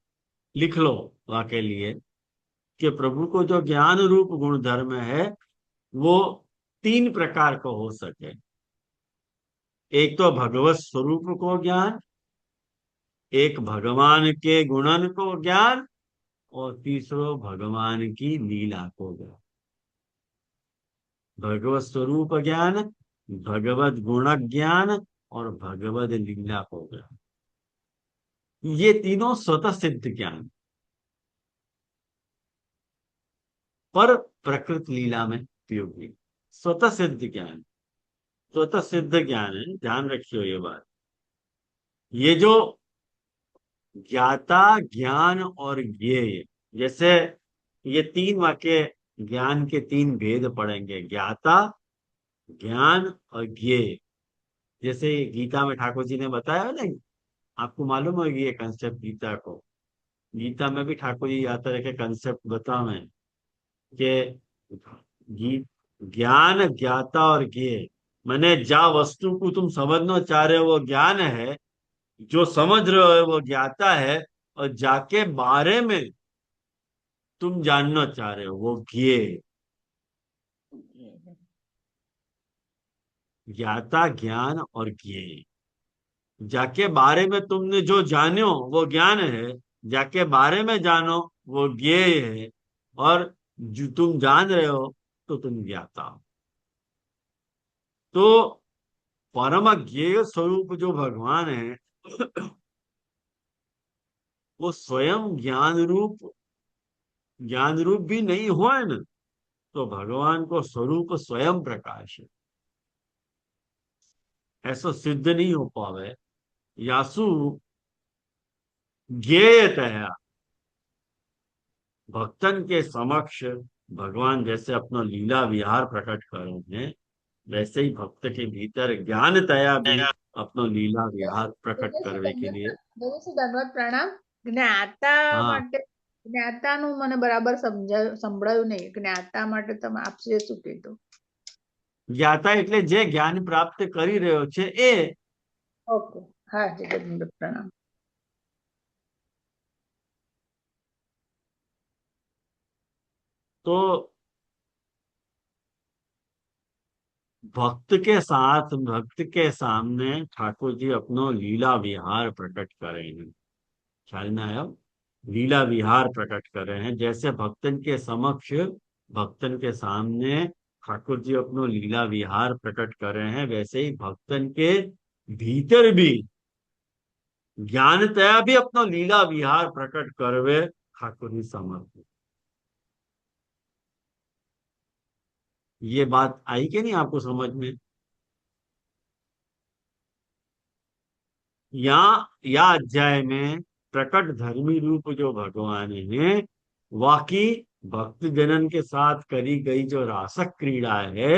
लिख लो वाके लिए, कि प्रभु को जो ज्ञान रूप गुणधर्म है वो 3 प्रकार का हो सके। एक तो भगवत स्वरूप को ज्ञान, एक भगवान के गुणन को ज्ञान, और तीसरो भगवान की लीला को ज्ञान। भगवत स्वरूप ज्ञान, भगवत गुण ज्ञान और भगवत लीला को ज्ञान। ये तीनों स्वतः सिद्ध ज्ञान, पर प्रकृत लीला में उपयोगी। स्वतः सिद्ध ज्ञान, स्वतः सिद्ध ज्ञान है, ध्यान रखियो ये बात। ये जो ज्ञाता, ज्ञान और ज्ञेय, जैसे ये 3 वाक्य ज्ञान के 3 भेद पढ़ेंगे, ज्ञाता, ज्ञान और ज्ञेय। जैसे गीता में ठाकुर जी ने बताया ना, आपको मालूम होगी ये कंसेप्ट गीता को। गीता में भी ठाकुर जी याद तरह के कंसेप्ट बताओ कि ज्ञान, ज्ञाता और ज्ञेय, मैंने जा वस्तु को तुम समझना चाह रहे हो वो ज्ञान है, जो समझ रहे हो वो ज्ञाता है, और जाके बारे में तुम जानना चाह रहे हो वो ज्ञेय। ज्ञाता, ज्ञान और ज्ञेय, जाके बारे में तुमने जो जानो वो ज्ञान है, जाके बारे में जानो वो ज्ञेय है, और जो तुम जान रहे हो तो तुम ज्ञाता हो। तो परम ज्ञेय स्वरूप जो भगवान है वो स्वयं ज्ञान रूप भी नहीं हुआ है ना, तो भगवान को स्वरूप स्वयं प्रकाश है, ऐसा सिद्ध नहीं हो पावे। यासु ज्ञेयतया भक्तन के समक्ष भगवान जैसे अपना लीला विहार प्रकट कर रहे हैं, वैसे ही भक्त के भीतर ज्ञानतया भी अपनो लीला विहार प्रकट करने के लिए। દંડવત પ્રણામ. જ્ઞાતા हाँ, માટે જ્ઞાતાનું મને બરાબર સંભળાયું નહીં. જ્ઞાતા માટે તમે આપશે શું કીધું? જ્ઞાતા એટલે જે જ્ઞાન પ્રાપ્ત કરી રહ્યો છે એ। ઓકે, હા જી, દંડવત પ્રણામ. तो भक्त के सामने ठाकुर जी अपनो लीला विहार प्रकट कर रहे हैं। ख्याल में आया? लीला विहार प्रकट कर रहे हैं, जैसे भक्तन के समक्ष, भक्तन के सामने ठाकुर जी अपनो लीला विहार प्रकट कर रहे हैं, वैसे ही भक्तन के भीतर भी ज्ञानतया भी अपनो लीला विहार प्रकट करवे ठाकुर जी समर्थ। ये बात आई कि नहीं आपको समझ में? या अध्याय में प्रकट धर्मी रूप जो भगवान है, वाकई भक्त जनन के साथ करी गई जो रासक क्रीड़ा है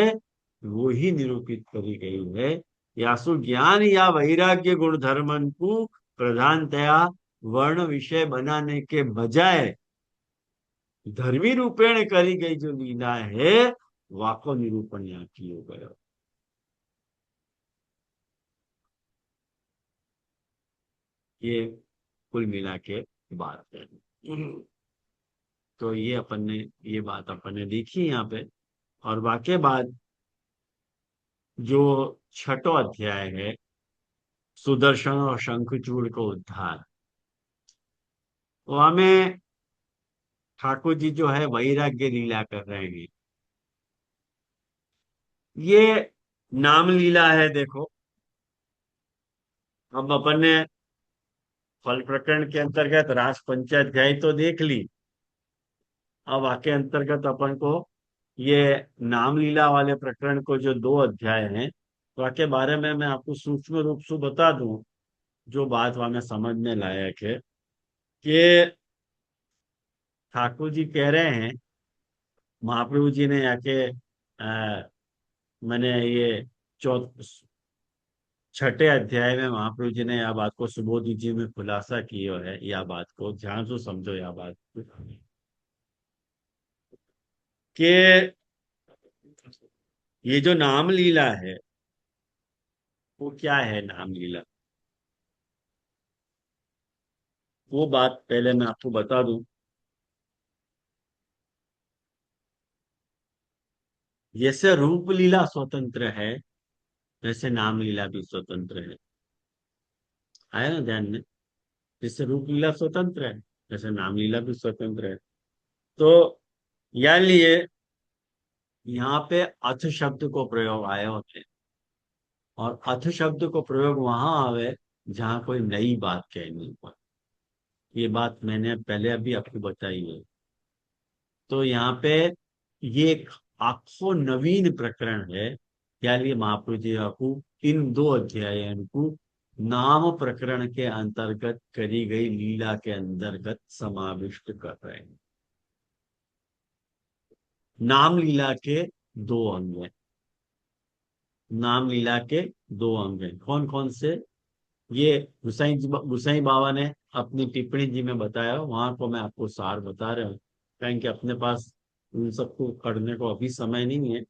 वो ही निरूपित करी गई है। यासु ज्ञान या वैराग्य गुण धर्मन को प्रधानतया वर्ण विषय बनाने के बजाय धर्मी रूपेण करी गई जो लीला है, वाको निरूपण यहाँ किया गया। ये कुल मिला के बात है। तो ये बात अपन ने देखी यहाँ पे। और वाके बाद जो 6वां अध्याय है, सुदर्शन और शंखचूड़ को उद्धार, वहां में ठाकुर जी जो है वैराग्य लीला कर रहे हैं। ये नाम लीला है। देखो, अब अपन ने फल प्रकरण के अंतर्गत रास पंचाध्याय तो देख ली। अब आके अंतर्गत अपन को ये नाम लीला वाले प्रकरण को जो 2 अध्याय हैं, तो आके बारे में मैं आपको सूक्ष्म रूप से बता दूं। जो बात वहां में समझने लायक है कि ठाकुर जी कह रहे हैं, महाप्रभु जी ने आके मैंने ये चौ 6 अध्याय में महाप्रभु जी ने यह बात को सुबोधि जी में खुलासा किया है। यह बात को ध्यान से समझो। यह बात कि ये जो नाम लीला है, वो क्या है नाम लीला, वो बात पहले मैं आपको बता दूं। जैसे रूप लीला स्वतंत्र है, वैसे नाम लीला भी स्वतंत्र है। आया ना ध्यान में? जैसे रूप लीला स्वतंत्र है, वैसे नाम लीला भी स्वतंत्र है। तो या लिए यहाँ पे अथ शब्द को प्रयोग आए होते हैं, और अथ शब्द को प्रयोग वहां आवे जहां कोई नई बात कहनी हो। ये बात मैंने पहले अभी आपको बताई है। तो यहाँ पे ये एक आखो नवीन प्रकरण है। क्या लिए महाप्रभु जी आपको इन 2 अध्यायों को नाम प्रकरण के अंतर्गत करी गई लीला के अंतर्गत समाविष्ट कर रहे हैं। नाम लीला के 2 अंग हैं। नाम लीला के 2 अंग हैं। कौन कौन से? ये गुसाई बाबा ने अपनी टिप्पणी जी में बताया, वहां को मैं आपको सार बता रहा हूँ, क्योंकि अपने पास उन सबको करने को अभी समय नहीं है।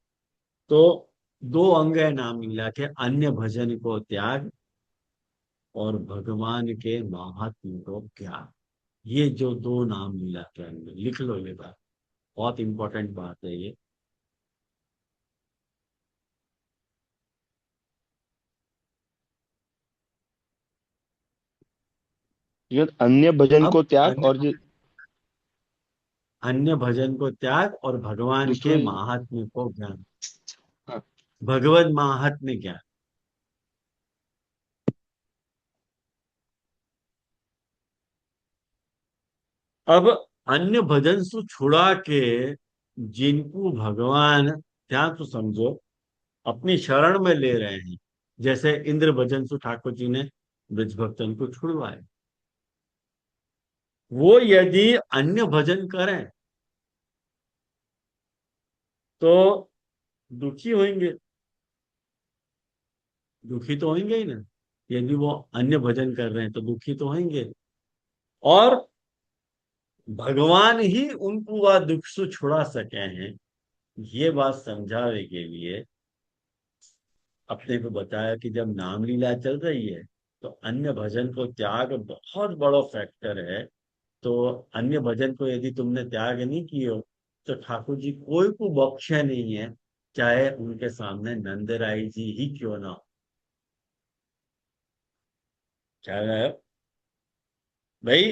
तो 2 अंग है नाम लीला के: अन्य भजन को त्याग और भगवान के महात्म्य को ज्ञान। ये जो 2 नाम लीला के अंग, लिख लो ये बात, बहुत इंपॉर्टेंट बात है ये। ये अन्य भजन अब को त्याग और जो अन्य भजन को त्याग और भगवान के दूसरे। महात्म्य को ज्ञान। हाँ। भगवत महात्म्य ज्ञान। अब अन्य भजन से छुड़ा के जिनको भगवान, ध्यान तो समझो, अपनी शरण में ले रहे हैं, जैसे इंद्र भजन से ठाकुर जी ने ब्रज भक्तन को छुड़वाए, वो यदि अन्य भजन करें तो दुखी होंगे। दुखी तो होंगे ही ना। यदि वो अन्य भजन कर रहे हैं तो दुखी तो होंगे। और भगवान ही उनको वह दुख से छुड़ा सके हैं। ये बात समझाने के लिए अपने को बताया कि जब नाम लीला चल रही है तो अन्य भजन को त्याग बहुत बड़ा फैक्टर है। तो अन्य भजन को यदि तुमने त्याग नहीं किए हो, तो ठाकुर जी कोई को बख्शे नहीं है, चाहे उनके सामने नंदराय जी ही क्यों ना हो। क्या है भाई?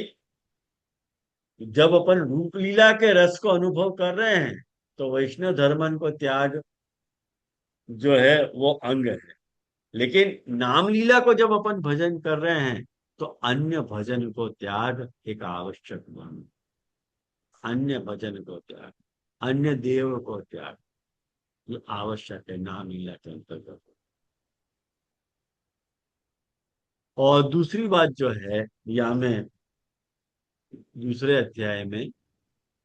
जब अपन रूप लीला के रस को अनुभव कर रहे हैं, तो वैष्णव धर्मन को त्याग जो है वो अंग है। लेकिन नाम लीला को जब अपन भजन कर रहे हैं, तो अन्य भजन को त्याग एक आवश्यक मानो। अन्य भजन को त्याग, अन्य देव को त्याग, ये आवश्यक है नाम लीला के अंतर्गत। और दूसरी बात जो है, या में दूसरे अध्याय में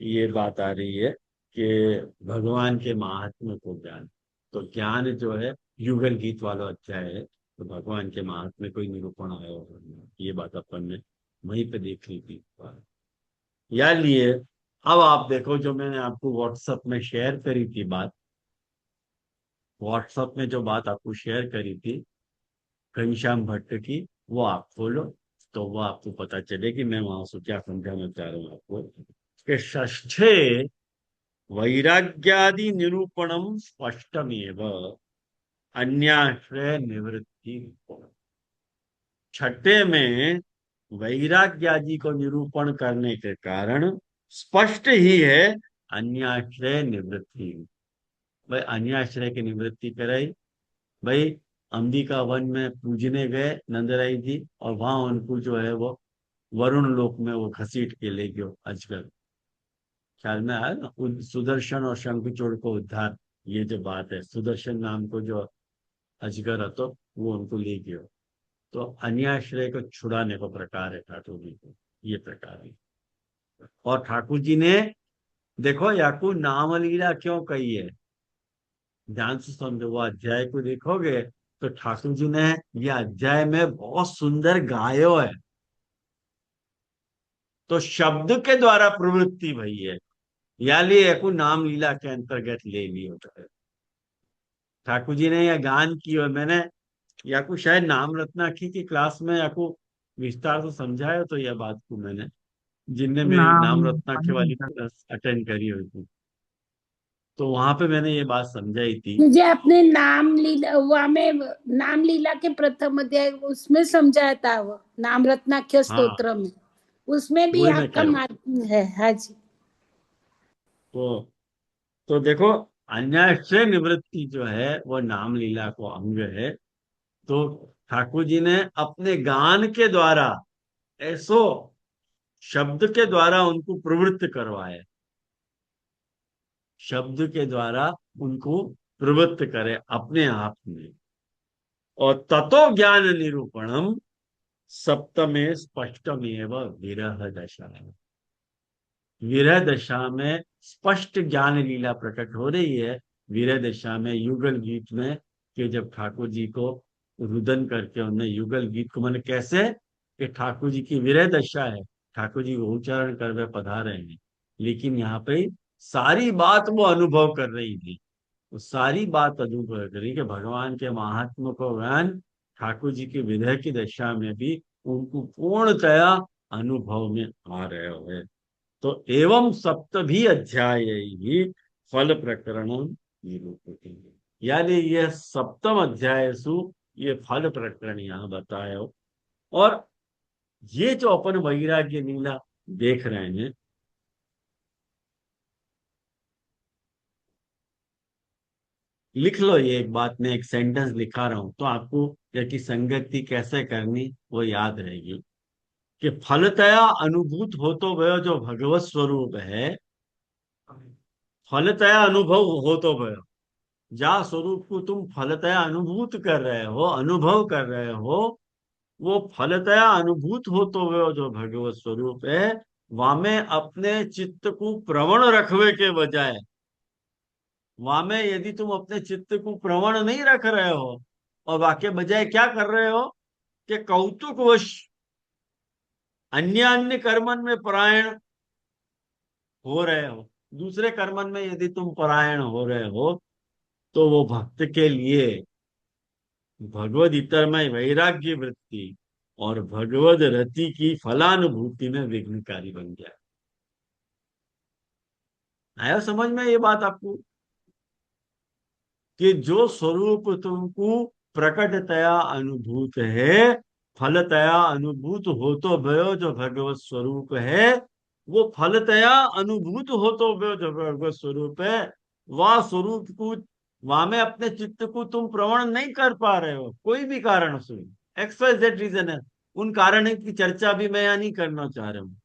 ये बात आ रही है कि भगवान के महात्म्य को ज्ञान। तो ज्ञान जो है युगल गीत वाला अध्याय है, तो भगवान के महात्म्य को ही निरूपण आया होगा। ये बात अपन ने वहीं पे देख ली थी। या लिए अब आप देखो, जो मैंने आपको व्हाट्सएप में शेयर करी थी बात, व्हाट्सएप में जो बात आपको शेयर करी थी घनश्याम भट्ट की, वो आप खोलो तो वो आपको पता चलेगी मैं वहां से क्या समझाना चाह रहा हूँ आपको। कि षष्ठे वैराग्यादि निरूपणम स्पष्टमेव अन्याश्रय निवृत्ति। छठे में वैराग्यादि को निरूपण करने के कारण स्पष्ट ही है अन्याश्रय निवृत्ति। भाई अन्याश्रय की निवृत्ति कराई। भाई अंबिका वन में पूजने गए नंदराई जी, और वहां उनको जो है वो वरुण लोक में वो घसीट के ले गयो अजगर। ख्याल में आया ना, सुदर्शन और शंखचूड़ को उद्धार, ये जो बात है, सुदर्शन नाम को जो अजगर है तो वो उनको ले गयो। तो अन्याश्रय को छुड़ाने का प्रकार है ठाकुर जी को, ये प्रकार है। और ठाकुर जी ने देखो याकू नाम लीला क्यों कही है, ध्यान से समझो, वो अध्याय को देखोगे तो ठाकुर जी ने ये अध्याय में बहुत सुंदर गायो है। तो शब्द के द्वारा प्रवृत्ति भई है, या लिए याकू नाम लीला के अंतर्गत ले लियो ठाकुर जी ने यह गान की। और मैंने याकू शायद नाम रत्नाखी की क्लास में याकू विस्तार से समझाया, तो यह बात को मैंने, जिनने मेरी नाम रत्नाखी वाली क्लास अटेंड करी हुई थी, तो वहां पे मैंने ये बात समझाई थी। मुझे अपने नाम लीला वहाँ में नाम लीला के प्रथम अध्याय उसमें समझाया था, वो नाम रत्नाख्य हाँ, स्तोत्र में, उसमें भी वही मैं आपका कह रहा हूँ। मार्ग है। हाँ जी। तो देखो, अन्याश्रय निवृत्ति जो है वो नाम लीला को अंग है। तो ठाकुर जी ने अपने गान के द्वारा ऐसो शब्द के द्वारा उनको प्रवृत्त करवाए, शब्द के द्वारा उनको प्रवृत्त करे अपने आप में। और ततो ज्ञान निरूपणम सप्तमे स्पष्टमेव विरह दशा, विरह दशा में स्पष्ट ज्ञान लीला प्रकट हो रही है। विरह दशा में युगल गीत में, कि जब ठाकुर जी को रुदन करके उन्हें युगल गीत को, मैंने कैसे कि ठाकुर जी की विरह दशा है, ठाकुर जी को उच्चारण कर वे पधार रहे हैं, लेकिन यहाँ पे सारी बात वो अनुभव कर रही थी। वो सारी बात अनुभव कर रही कि भगवान के महात्मा को ज्ञान ठाकुर जी की विरह की दशा में भी उनको पूर्णतया अनुभव में आ रहे हुए। तो एवं सप्तभी अध्याय ही फल प्रकरण निरूपति, यानी यह सप्तम अध्याय सु ये फल प्रकरण यहाँ बताए हो। और ये जो अपन वैराग्य लीला देख रहे हैं, लिख लो ये एक बात, मैं एक सेंटेंस लिखा रहा हूं तो आपको यह संगति कैसे करनी वो याद रहेगी। कि फलतया अनुभूत हो तो वह जो भगवत स्वरूप है, फलतया अनुभव हो तो वह, जा स्वरूप को तुम फलतया अनुभूत कर रहे हो, अनुभव कर रहे हो, वो फलतया अनुभूत हो तो वह जो भगवत स्वरूप है, वहां में अपने चित्त को प्रवण रखवे के बजाय, वहां में यदि तुम अपने चित्त को प्रवण नहीं रख रहे हो और वाक्य बजाय क्या कर रहे हो कि कौतुकवश अन्य अन्य कर्मन में परायण हो रहे हो, दूसरे कर्मन में यदि तुम परायण हो रहे हो, तो वो भक्त के लिए भगवद इतरमय वैराग्य वृत्ति और भगवद रति की फलानुभूति में विघ्नकारी बन गया। आया समझ में ये बात आपको, कि जो स्वरूप तुमको प्रकटतया अनुभूत है, फलतया अनुभूत हो तो भयो जो भगवत स्वरूप है, वो फलतया अनुभूत हो तो भयो जो भगवत स्वरूप है, वह स्वरूप को, वहां में अपने चित्त को तुम प्रवण नहीं कर पा रहे हो कोई भी कारण से, एक्स वाई जेड रीजन है। उन कारण की चर्चा भी मैं यहाँ नहीं करना चाह रहा हूँ।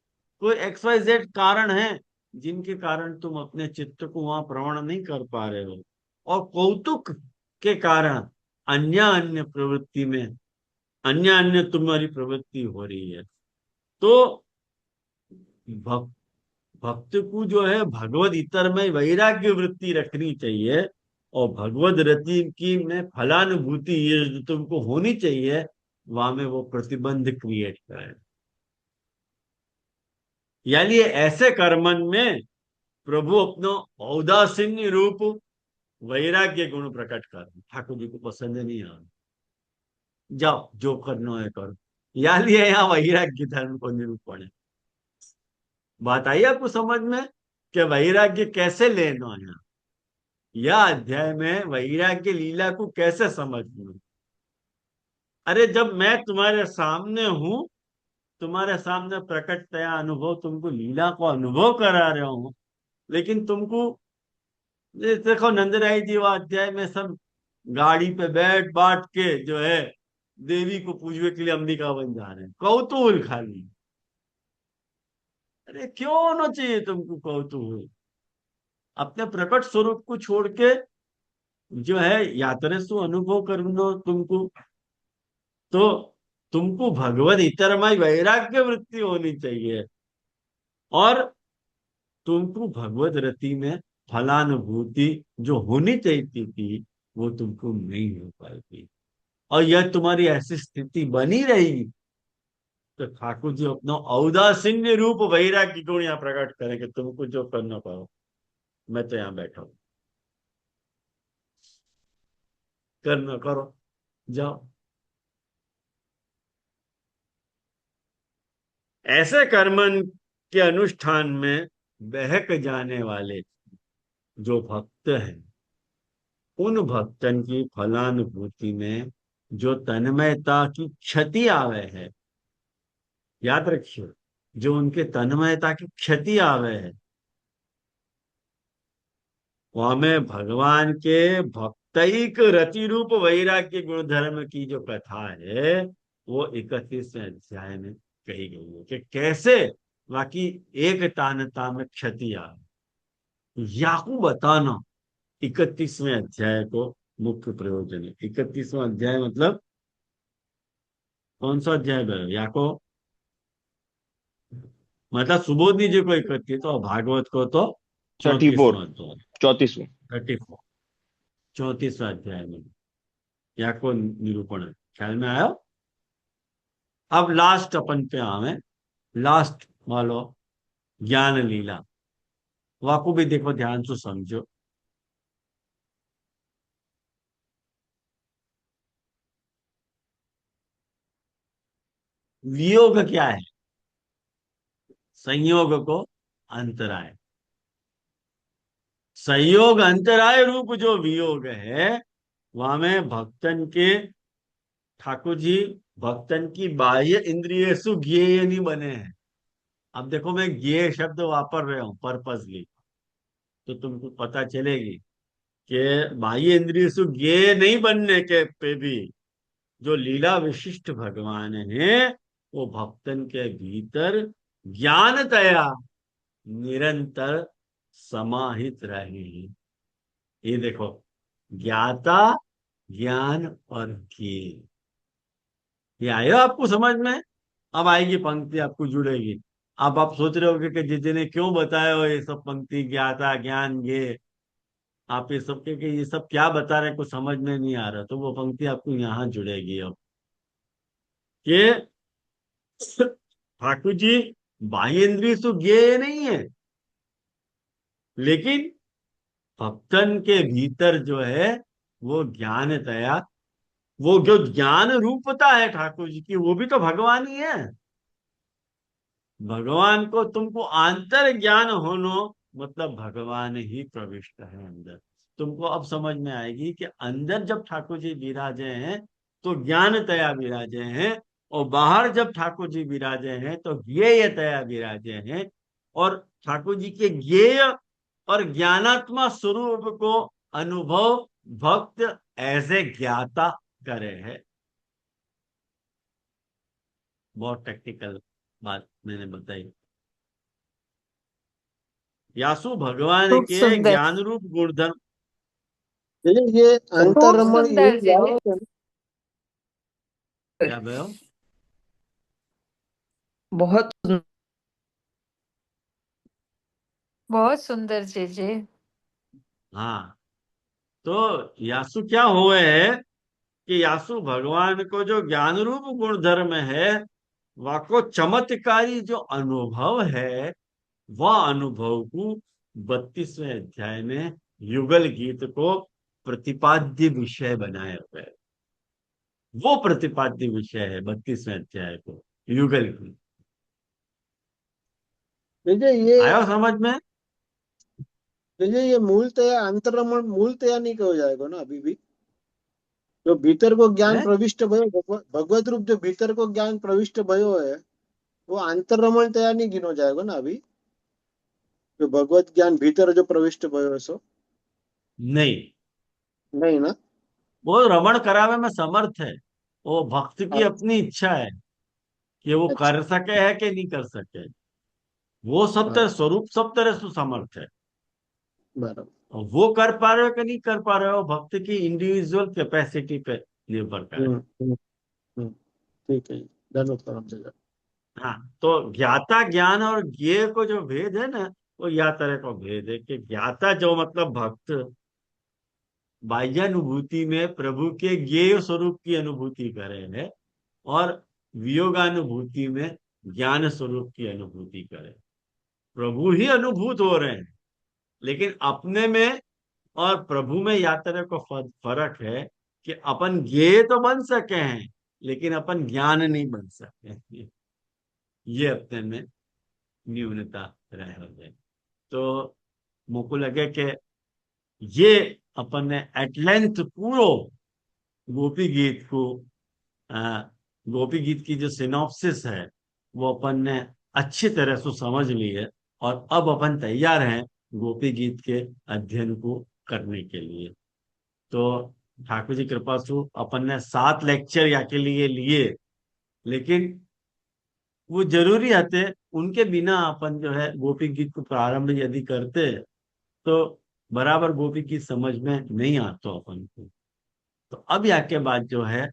कोई एक्स वाई जेड कारण है जिनके कारण तुम अपने चित्त को वहां प्रवण नहीं कर पा रहे हो, और कौतुक के कारण अन्य अन्य प्रवृत्ति में अन्य अन्य तुम्हारी प्रवृत्ति हो रही है। तो भक्त भक्त को जो है भगवद इतर में वैराग्य वृत्ति रखनी चाहिए, और भगवद रति की में फलानुभूति ये जो तुमको होनी चाहिए, वहां में वो प्रतिबंध क्रिएट करे। यानी ऐसे कर्मन में प्रभु अपनो औदासीन्य रूप वैराग्य गुण प्रकट कर, ठाकुर जी को पसंद नहीं आ, जाओ जो करना है करो, या लिए यहाँ वैराग्य धर्म को निरूपण है। बात आई आपको समझ में कि वैराग्य कैसे लेना है, यह अध्याय में वैराग्य लीला को कैसे समझना। अरे जब मैं तुम्हारे सामने हूं, तुम्हारे सामने प्रकटतया अनुभव, तुमको लीला को अनुभव करा रहा हूं, लेकिन तुमको देखो नंदराय जी वो अध्याय में सब गाड़ी पे बैठ बाट के जो है देवी को पूजने के लिए अंबिका बन जा रहे हैं, कौतूहल खाली। अरे क्यों होना चाहिए तुमको कौतूहल? अपने प्रकट स्वरूप को छोड़ के जो है यात्रा सु अनुभव करना तुमको, तो तुमको भगवत इतरमय वैराग्य वृत्ति होनी चाहिए, और तुमको भगवत रति में फलानुभूति जो होनी चाहिए थी वो तुमको नहीं हो पाएगी। और यह तुम्हारी ऐसी स्थिति बनी रहेगी तो ठाकुर जी अपना औदासीन्य रूप वैराग्य गुण यहाँ प्रकट करेंगे, तुमको जो करना पाओ। मैं तो यहाँ बैठा हूं, करना करो, जाओ। ऐसे कर्मन के अनुष्ठान में बहक जाने वाले जो भक्त हैं, उन भक्तन की फलानुभूति में जो तन्मयता की क्षति आवे है, याद रखिए, जो उनके तन्मयता की क्षति आवे है, वहां भगवान के भक्तिक रति रूप वैराग्य गुणधर्म की जो कथा है वो 31वें अध्याय में कही गई है कि कैसे बाकी एक तानता में क्षति आवे। याकू बताना 31वें अध्याय को मुख्य प्रयोजन है। 31वां अध्याय मतलब कौन सा अध्याय है याको? मतलब सुबोधनी जी को 31 और भागवत को तो 34 34वां अध्याय, 34वें 34 34वां अध्याय में याको निरूपण है। ख्याल में आया? अब लास्ट अपन पे आवे, लास्ट वालो ज्ञान लीला, वाको भी देखो ध्यान से समझो। वियोग क्या है? संयोग को अंतराय, संयोग अंतराय रूप जो वियोग है वहां में भक्तन के ठाकुर जी भक्तन की बाह्य इंद्रिय सु ज्ञेय नहीं बने हैं। अब देखो मैं ज्ञेय शब्द वापर रहा हूं पर्पसली, तो तुमको पता चलेगी कि बाह्य इंद्रिय सु ज्ञेय नहीं बनने के पे भी जो लीला विशिष्ट भगवान है वो भक्तन के भीतर ज्ञानतया निरंतर समाहित रहे। ये देखो, ज्ञाता, ज्ञान और ज्ञेय, ये आया आपको समझ में? अब आएगी पंक्ति आपको जुड़ेगी। अब आप सोच रहे होगे कि जीजी ने क्यों बताया हो ये सब पंक्ति, ज्ञाता ज्ञान ये, आप ये सब के ये सब क्या बता रहे हैं, कुछ समझ में नहीं आ रहा, तो वो पंक्ति आपको यहाँ जुड़ेगी अब कि ठाकुर जी बाह्य इंद्रिय से ज्ञेय नहीं है, लेकिन भक्तन के भीतर जो है वो ज्ञानतया, वो जो ज्ञान रूपता है ठाकुर जी की वो भी तो भगवान ही है। भगवान को तुमको आंतर ज्ञान होनो मतलब भगवान ही प्रविष्ट है अंदर। तुमको अब समझ में आएगी कि अंदर जब ठाकुर जी विराजे हैं तो ज्ञानतया विराजे हैं, और बाहर जब ठाकुर जी विराजे हैं तो ज्ञेयतया विराजे हैं। और ठाकुर जी के ज्ञेय और ज्ञानात्मा स्वरूप को अनुभव भक्त एज ए ज्ञाता करे है। बहुत टेक्निकल बात मैंने बताई। यासु भगवान खूब के सुंदर, ज्ञान रूप गुणधर्म, ये खूब अंतरमण ये सुंदर जी, याद है। क्या भयो? बहुत बहुत सुंदर जी जी। हाँ, तो यासु क्या हुए है कि यासु भगवान को जो ज्ञान रूप गुणधर्म है वाको चमत्कारी जो अनुभव है वह अनुभव को 32वें अध्याय में युगल गीत को प्रतिपाद्य विषय बनाए हुए है। वो प्रतिपाद्य विषय है 32वें अध्याय को युगल गीत। ये आया समझ में? ये मूलतया अंतरमण मूलतया नहीं कहो जाएगा ना अभी भी। जो भीतर को ज्ञान है? प्रविष्ट भयो भगवत रूप जो भीतर को ज्ञान प्रविष्ट भयो है वो अंतरमण तया नहीं गिनो जाएगा ना अभी। जो भगवत ज्ञान भीतर जो प्रविष्ट भयो है सो नहीं, नहीं ना? वो रमण करावे में समर्थ है। वो भक्त की अच्छा। अपनी इच्छा है कि वो अच्छा। कर सके है कि नहीं कर सके। वो सब हाँ, तरह स्वरूप सब तरह से समर्थ है। बराबर। और वो कर पा रहे हो कि नहीं कर पा रहे हो, भक्त की इंडिविजुअल कैपेसिटी पे निर्भर करे। हम्म। हम्म। हम्म। ठीक है जी। धन्यवाद परम जी। हाँ, तो ज्ञाता ज्ञान और ज्ञेय को जो भेद है ना, वो या तरह का भेद है कि ज्ञाता जो मतलब भक्त बाह्यानुभूति में प्रभु के ज्ञेय स्वरूप की अनुभूति करे है, और वियोगानुभूति में ज्ञान स्वरूप की अनुभूति करे। प्रभु ही अनुभूत हो रहे हैं, लेकिन अपने में और प्रभु में या तरह का फर्क है कि अपन ज्ञेय तो बन सके हैं, लेकिन अपन ज्ञान नहीं बन सके। ये अपने में न्यूनता रह गई। तो मुझको लगे कि ये अपन ने एट लेंथ पूरो गोपी गीत को, आ, गोपी गीत की जो सिनॉप्सिस है, वो अपन ने अच्छी तरह से समझ ली है। और अब अपन तैयार हैं गोपी गीत के अध्ययन को करने के लिए। तो ठाकुर जी कृपा से अपन ने 7 लेक्चर या के लिए लिए, लेकिन वो जरूरी आते। उनके बिना अपन जो है गोपी गीत को प्रारंभ यदि करते, तो बराबर गोपी गीत समझ में नहीं आता अपन को। तो अब या के बाद जो है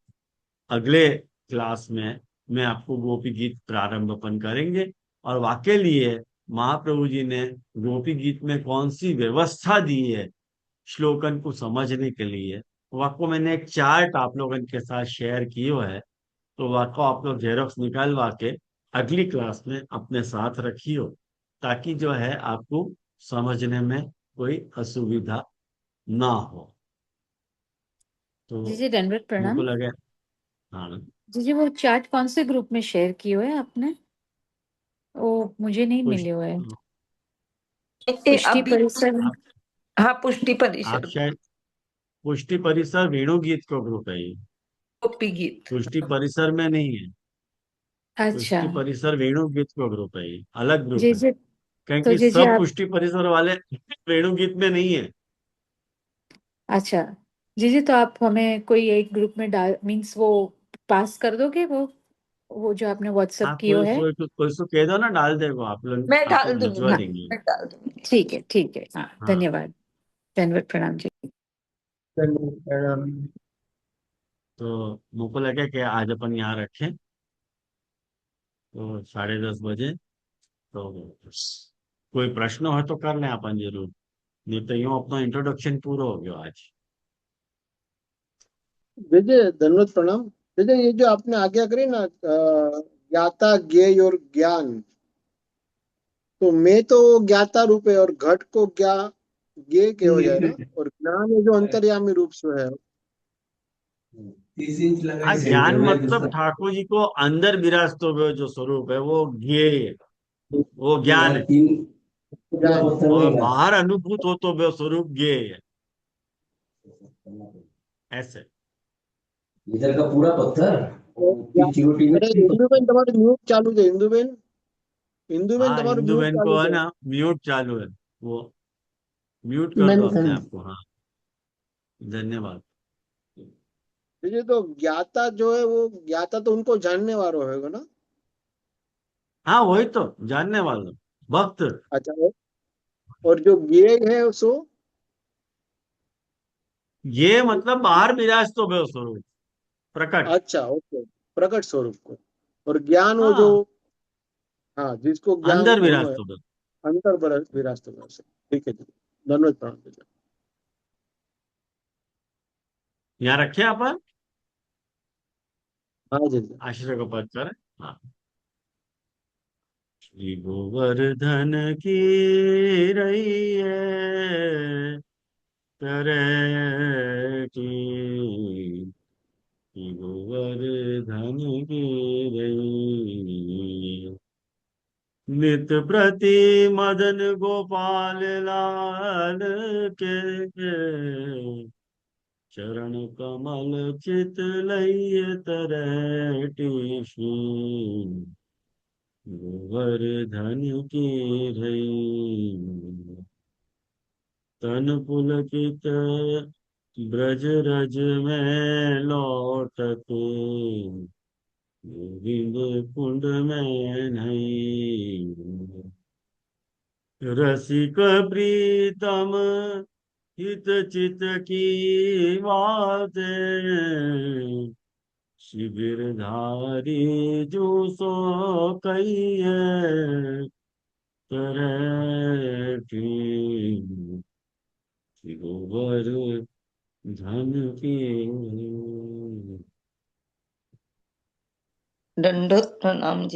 अगले क्लास में मैं आपको गोपी गीत प्रारंभ अपन करेंगे। और वाकई लिए महाप्रभु जी ने गोपी गीत में कौन सी व्यवस्था दी है श्लोकन को समझने के लिए, वाको मैंने एक चार्ट आप लोगों के साथ शेयर किया है। तो वाको आप लोग जेरोक्स निकालवा के अगली क्लास में अपने साथ रखियो, ताकि जो है आपको समझने में कोई असुविधा ना हो। तो जी जी, दंडवत मुझको प्रणाम। लगे। हाँ, जी जी, वो चार्ट कौन से ग्रुप में शेयर किए हुए हैं आपने? वो मुझे नहीं कुछ मिले हुए हैं। ये पुष्टि अभी परिसर में। आप हाँ, पुष्टि आप परिषद शायद पुष्टि परिसर वेणु गीत का ग्रुप है ये। गोपी गीत। पुष्टि परिसर में नहीं है। अच्छा। पुष्टि परिसर वेणु गीत का ग्रुप है, ये अलग ग्रुप जी है। जी। तो क्योंकि जी जी सब आप। पुष्टि परिसर वाले वेणु गीत में नहीं है। अच्छा। जी जी, तो आप हमें कोई एक ग्रुप में डाल मीन्स वो पास कर दोगे, वो जो आपने व्हाट्सएप हाँ, किया कोई है। कोई कोई सो कह दो ना, डाल देगा आप लोग, मैं आपको डाल दूंगी, भिजवा हाँ देंगे। मैं डाल दूंगी। ठीक है, ठीक है, हाँ हाँ। धन्यवाद। धन्यवाद प्रणाम जी। तो मुझको लगे कि आज अपन यहाँ रखें, तो 10:30 बजे। तो कोई प्रश्न हो तो कर लें अपन जरूर, नहीं तो यूं अपना इंट्रोडक्शन पूरा हो गया आज। विजय, धन्यवाद प्रणाम। विजय, ये जो आपने आज्ञा करी ना, ज्ञाता ज्ञेय और ज्ञान, तो मैं तो ज्ञाता रूप है और घट को ज्ञेय के हो जाए ना, और ज्ञान है जो अंतर्यामी रूप से है। 30 इंच लगा हाँ, के ज्ञान सेंटर में मतलब दूसरा ठाकुर जी को अंदर विराजते हुए जो स्वरूप है वो ज्ञेय, वो ज्ञान यार है। 3 पूरा ज्ञान। पत्थर और नहीं ला बाहर अनुभूत हो तो वो स्वरूप ज्ञेय है। ऐसे। इधर का पूरा पत्थर और की चिरोटी में अरे 3 पत्थर। इंदुबेन તમારું મ્યુટ ચાલુ છે, इंदुबेन। इंदुबेन हाँ, તમારું इंदु म्यूट बहन चालू को है છે। ना म्यूट चालू है, वो म्यूट कर दो अपने मेंशन आप को। हाँ, धन्यवाद। ये तो ज्ञाता जो है, वो ज्ञाता तो उनको जानने वाला होगा ना। हाँ, वही तो जानने वाला भक्त। अच्छा। और जो ज्ञेय है सो। ये मतलब बाहर विराजते हुए स्वरूप, प्रकट। अच्छा, ओके। प्रकट स्वरूप को। और ज्ञान वो जो, हाँ, हाँ, जिसको ज्ञान अंदर होना है, विराजते हुए। अंतर विरासत में से। ठीक है जी। धन्यवाद प्रणाम जी। यहाँ रखे अपन हाँ जी जी। आश्रय को पद करें। हाँ। श्री गोवर्धन की रही है तरह की, श्री गोवर्धन की रही, नित प्रति मदन गोपाल लाल के चरण कमल चित लय तरटी श्री गोवर्धन की रही। तन पुलकित ब्रज रज में लौट के, गोविंद कुंड में नहीं। रसिक प्रीतम हित चित की बातें, शिविर धारी जो सो कहिए, तरह की गोबर धन की। दंडोत प्रणाम जी।